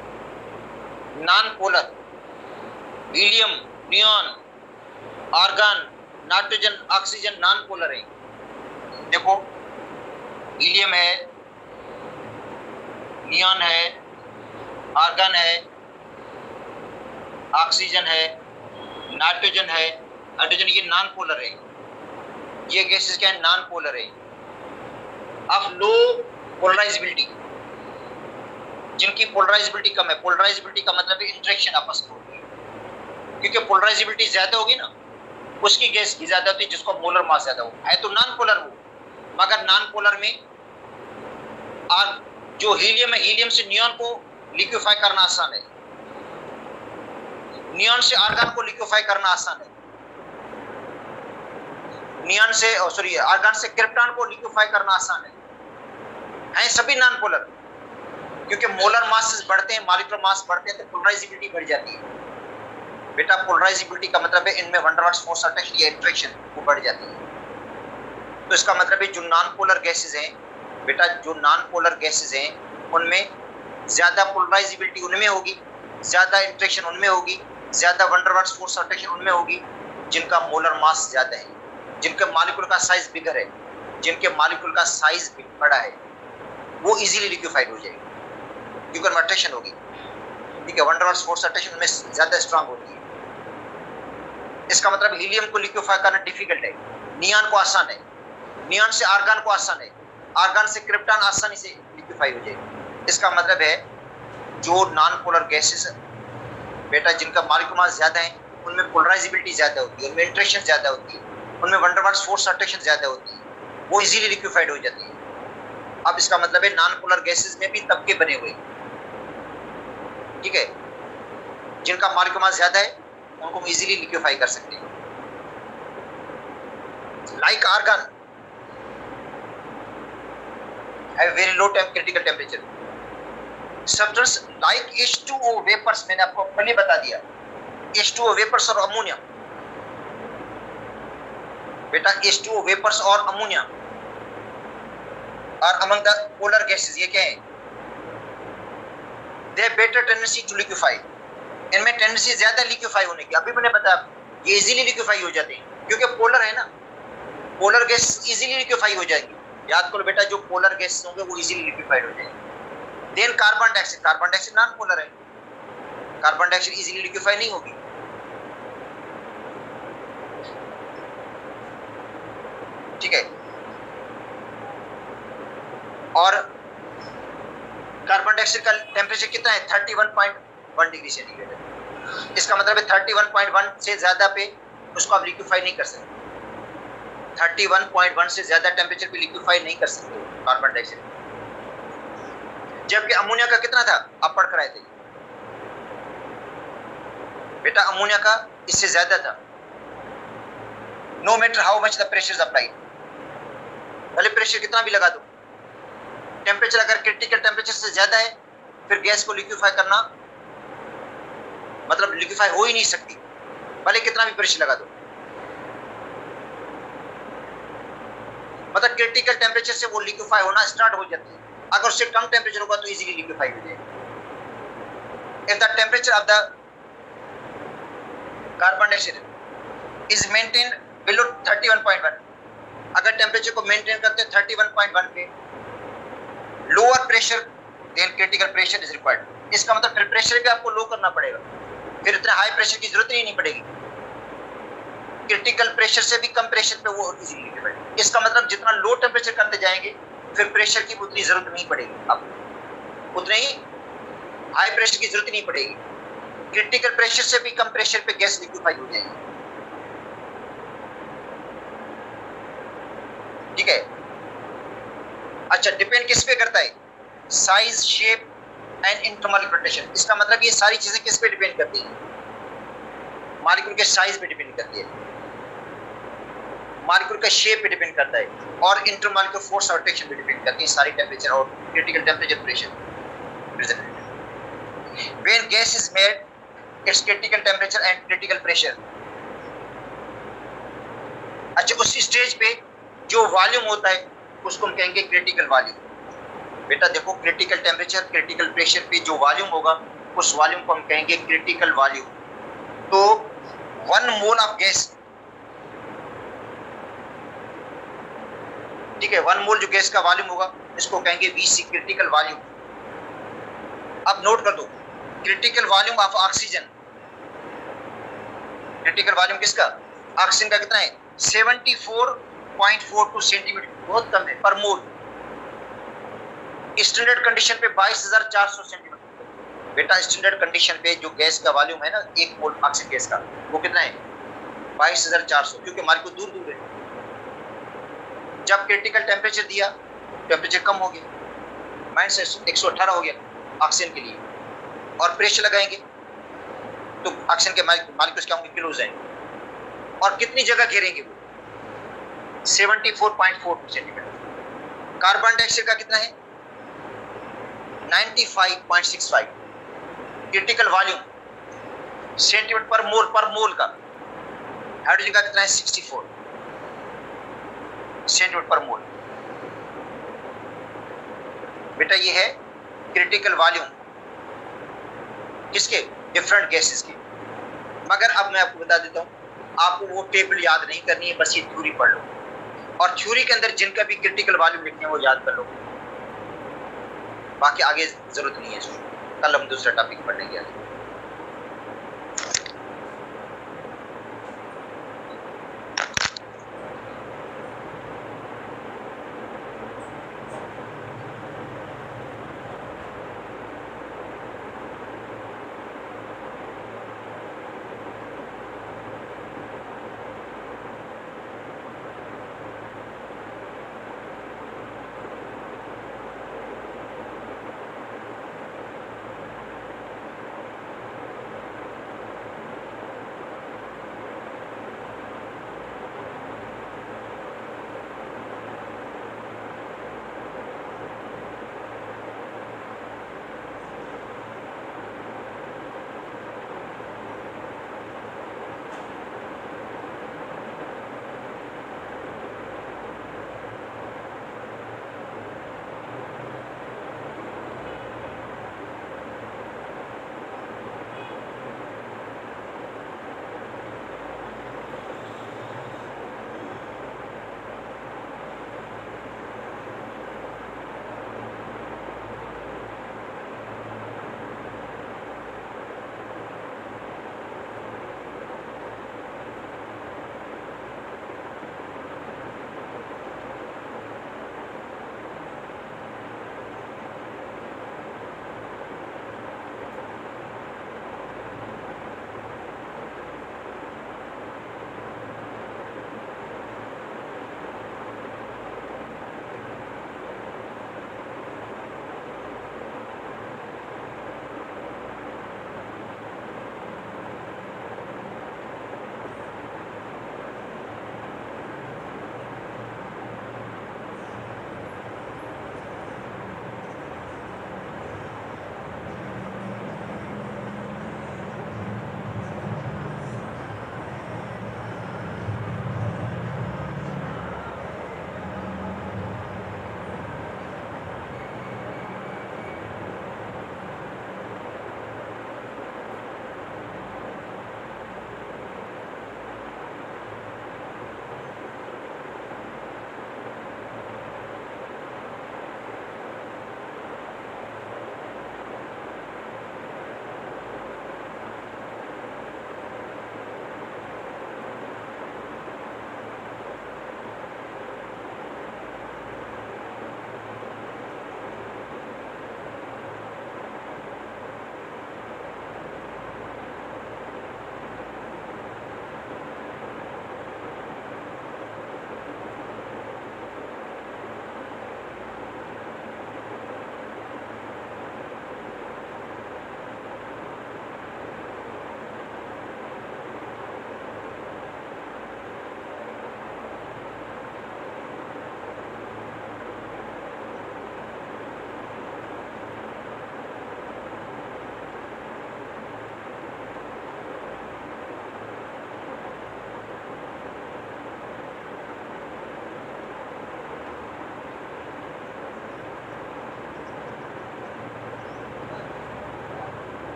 Speaker 2: non polar, helium, neon, argon, nitrogen, oxygen non polar है। देखो हीलियम है, नियॉन है, आर्गन है, ऑक्सीजन है, नाइट्रोजन है, हाइड्रोजन, ये नॉन पोलर है। ये गैसेस क्या है, नॉन पोलर है। अब लो पोलराइजेबिलिटी, जिनकी पोलराइजेबिलिटी कम है, पोलराइजेबिलिटी का मतलब है इंटरेक्शन आपस में होगी, क्योंकि पोलराइजेबिलिटी ज्यादा होगी ना उसकी गैस की ज्यादा होती है जिसको मोलर मास ज्यादा हो, है तो नॉन पोलर हो। मगर नॉन पोलर में जो हीलियम है, हीलियम से नियॉन को लिक्विफाई करना आसान है, नियॉन से आर्गन को लिक्विफाई करना आसान है, नियॉन से आर्गन से क्रिप्टॉन को लिक्विफाई करना आसान है सभी नॉन पोलर, क्योंकि मोलर मास बढ़ते हैं, मॉलिक्यूलर मास बढ़ते हैं तो पोलराइजेबिलिटी बढ़ जाती है। बेटा पोलराइजेबिलिटी का मतलब है इनमें वन डॉट फोर्स अटैक या इंटरेक्शन वो बढ़ जाती है। तो इसका मतलब है जो नॉन पोलर गैसेस हैं बेटा, जो नॉन पोलर गैसेस हैं उनमें ज्यादा पोलराइजेबिलिटी उनमें होगी, ज्यादा इंटरेक्शन उनमें होगी, ज्यादा वन डॉट फोर्स अटैक उनमें होगी जिनका मोलर मास ज्यादा है, जिनके मॉलिक्यूल का साइज बिगर है, जिनके मॉलिक्यूल का साइज बड़ा है, वो इजीली लिक्विफाइड हो जाएगी क्योंकि उनमें अट्रैक्शन होगी। ठीक है, वन डॉट फोर्स अट्रैक्शन में ज्यादा स्ट्रांग होती है। इसका मतलब हीलियम को लिक्विफाई करना डिफिकल्ट है, नियॉन को आसान है, नियॉन से आर्गन को आसान है, आर्गन से क्रिप्टॉन आसानी से लिक्विफाई हो जाएगी। इसका मतलब है जो नॉन पोलर गैसेस बेटा जिनका मॉलिक्यूलर मास ज्यादा है उनमें पोलराइजेबिलिटी ज्यादा होती है, उनमें इंटरेक्शन ज्यादा होती है, उनमें वंडर वाल्स फोर्स अट्रैक्शन ज्यादा होती है, वो इजीली लिक्विफाइड हो जाती है। अब इसका मतलब है नॉन पोलर गैसेस में भी तबके बने हुए, ठीक है, जिनका मॉलिक्यूलर मास ज्यादा है उनको हम इजीली लिक्विफाई कर सकते हैं। Like argon have very low critical temperature. Substance like H2O vapours, मैंने आपको पहले बता दिया, H2O वेपर्स और अमोनिया, बेटा H2O वेपर्स और अमोनिया और अमंग द पोलर गैसेस, ये क्या है, they better tendency to liquefy, इनमें टेंडेंसी ज्यादा लिक्विफाई होने की। अभी मैंने बताया ये इजीली लिक्विफाई हो जाते हैं क्योंकि पोलर है ना, पोलर गैस इजीली लिक्विफाई हो जाएगी। याद करो बेटा जो पोलर गैस होंगे वो इजीली लिक्विफाइड हो जाएंगे। Then carbon dioxide, carbon dioxide non polar है, कार्बन डाइऑक्साइड इजीली लिक्विफाई नहीं होगी। ठीक है, और कार्बन डाइऑक्साइड का टेम्परेचर कितना है 31.1 डिग्री सेंटीग्रेड। इसका मतलब है 31.1 से ज्यादा पे उसको आप लिक्विफाई नहीं कर सकते, 31.1 से ज्यादा टेम्परेचर पे लिक्विफाई नहीं कर सकते कार्बन डाइऑक्साइड। जबकि अमोनिया का कितना था, आप पढ़ कर आए थे बेटा, अमोनिया का इससे ज्यादा था। No matter how much the pressure apply, भले प्रेशर कितना भी लगा दो, टेम्परेचर अगर क्रिटिकल टेम्परेचर से ज्यादा है फिर गैस को लिक्विफाई करना मतलब लिक्विफाई हो ही नहीं सकती, भले कितना भी प्रेशर लगा दो। मतलब क्रिटिकल टेम्परेचर से वो लिक्विफाई होना स्टार्ट हो जाती है, अगर उससे कम टेम्परेचर होगा तो इजीली लिक्विफाई हो जाएगा। If the temperature of the carbon dioxide is maintain below 31.1, अगर टेम्परेचर को मेंटेन करते हैं 31.1 पे, lower pressure than critical pressure is required. इसका मतलब फिर प्रेशर भी आपको लो करना पड़ेगा, फिर इतना हाई प्रेशर की जरूरत ही नहीं पड़ेगी, क्रिटिकल प्रेशर से भी कम प्रेशर पे वो इजीली लिक्विफाइड। इसका मतलब जितना लो टेम्परेचर करते जाएंगे फिर प्रेशर की उतनी जरूरत नहीं पड़ेगी, अब उतने ही हाई प्रेशर की जरूरत नहीं पड़ेगी, क्रिटिकल प्रेशर से भी कम प्रेशर पे गैस लिक्विफाई हो जाएगी। ठीक है, अच्छा डिपेंड किस पे करता है, size, shape and intermolecular pressure. इसका मतलब ये सारी चीजें किस पे डिपेंड करती हैं, मॉलिक्यूल के साइज पे डिपेंड करती है, मॉलिक्यूल का शेप पे डिपेंड करता है, और इंटरमॉलिक्यूलर फोर्स और अट्रैक्शन पे डिपेंड करती है सारी टेम्परेचर और critical temperature pressure. When gas is made it's critical temperature and critical pressure. अच्छा उस स्टेज पे जो वॉल्यूम होता है उसको हम कहेंगे क्रिटिकल वॉल्यूम। बेटा देखो क्रिटिकल टेम्परेचर क्रिटिकल प्रेशर पे जो वॉल्यूम होगा उस वॉल्यूम को हम कहेंगे क्रिटिकल वॉल्यूम। तो 1 मोल ऑफ गैस, ठीक है, 1 मोल जो गैस का वॉल्यूम होगा इसको कहेंगे VC क्रिटिकल वॉल्यूम। अब नोट कर दो critical volume of oxygen, critical volume किसका, ऑक्सीजन का कितना है 74.42 सेंटीमीटर, बहुत कम है पर मोल। स्टैंडर्ड कंडीशन पे 22,400 सेंटीमीटर। बेटा स्टैंडर्ड कंडीशन पे जो गैस का वॉल्यूम है ना 1 मोल ऑक्सीजन गैस का वो कितना है 22,400, क्योंकि मॉलिक्यूल दूर दूर है। जब क्रिटिकल टेम्परेचर दिया टेम्परेचर कम हो गया, -118 हो गया ऑक्सीजन के लिए, और प्रेशर लगाएंगे तो ऑक्सीजन के मॉलिक्यूल्स क्या होंगे, किलो जाएंगे, और कितनी जगह घेरेंगे वो 74.42 सेंटीमीटर। कार्बन डाइऑक्साइड का कितना है 95.65, क्रिटिकल वॉल्यूम सेंटीमीटर पर मोल का। हाइड्रोजन का कितना है 64 सेंटीमीटर पर मोल। बेटा ये है क्रिटिकल वॉल्यूम किसके, डिफरेंट गैसेस के। मगर अब मैं आपको बता देता हूँ, आपको वो टेबल याद नहीं करनी है, बस ये थ्योरी पढ़ लो, और थ्योरी के अंदर जिनका भी क्रिटिकल वॉल्यूम लिखने हैं वो याद कर लो, बाकी आगे जरूरत नहीं है इसको। कल हम दूसरा टॉपिक पढ़ने आगे।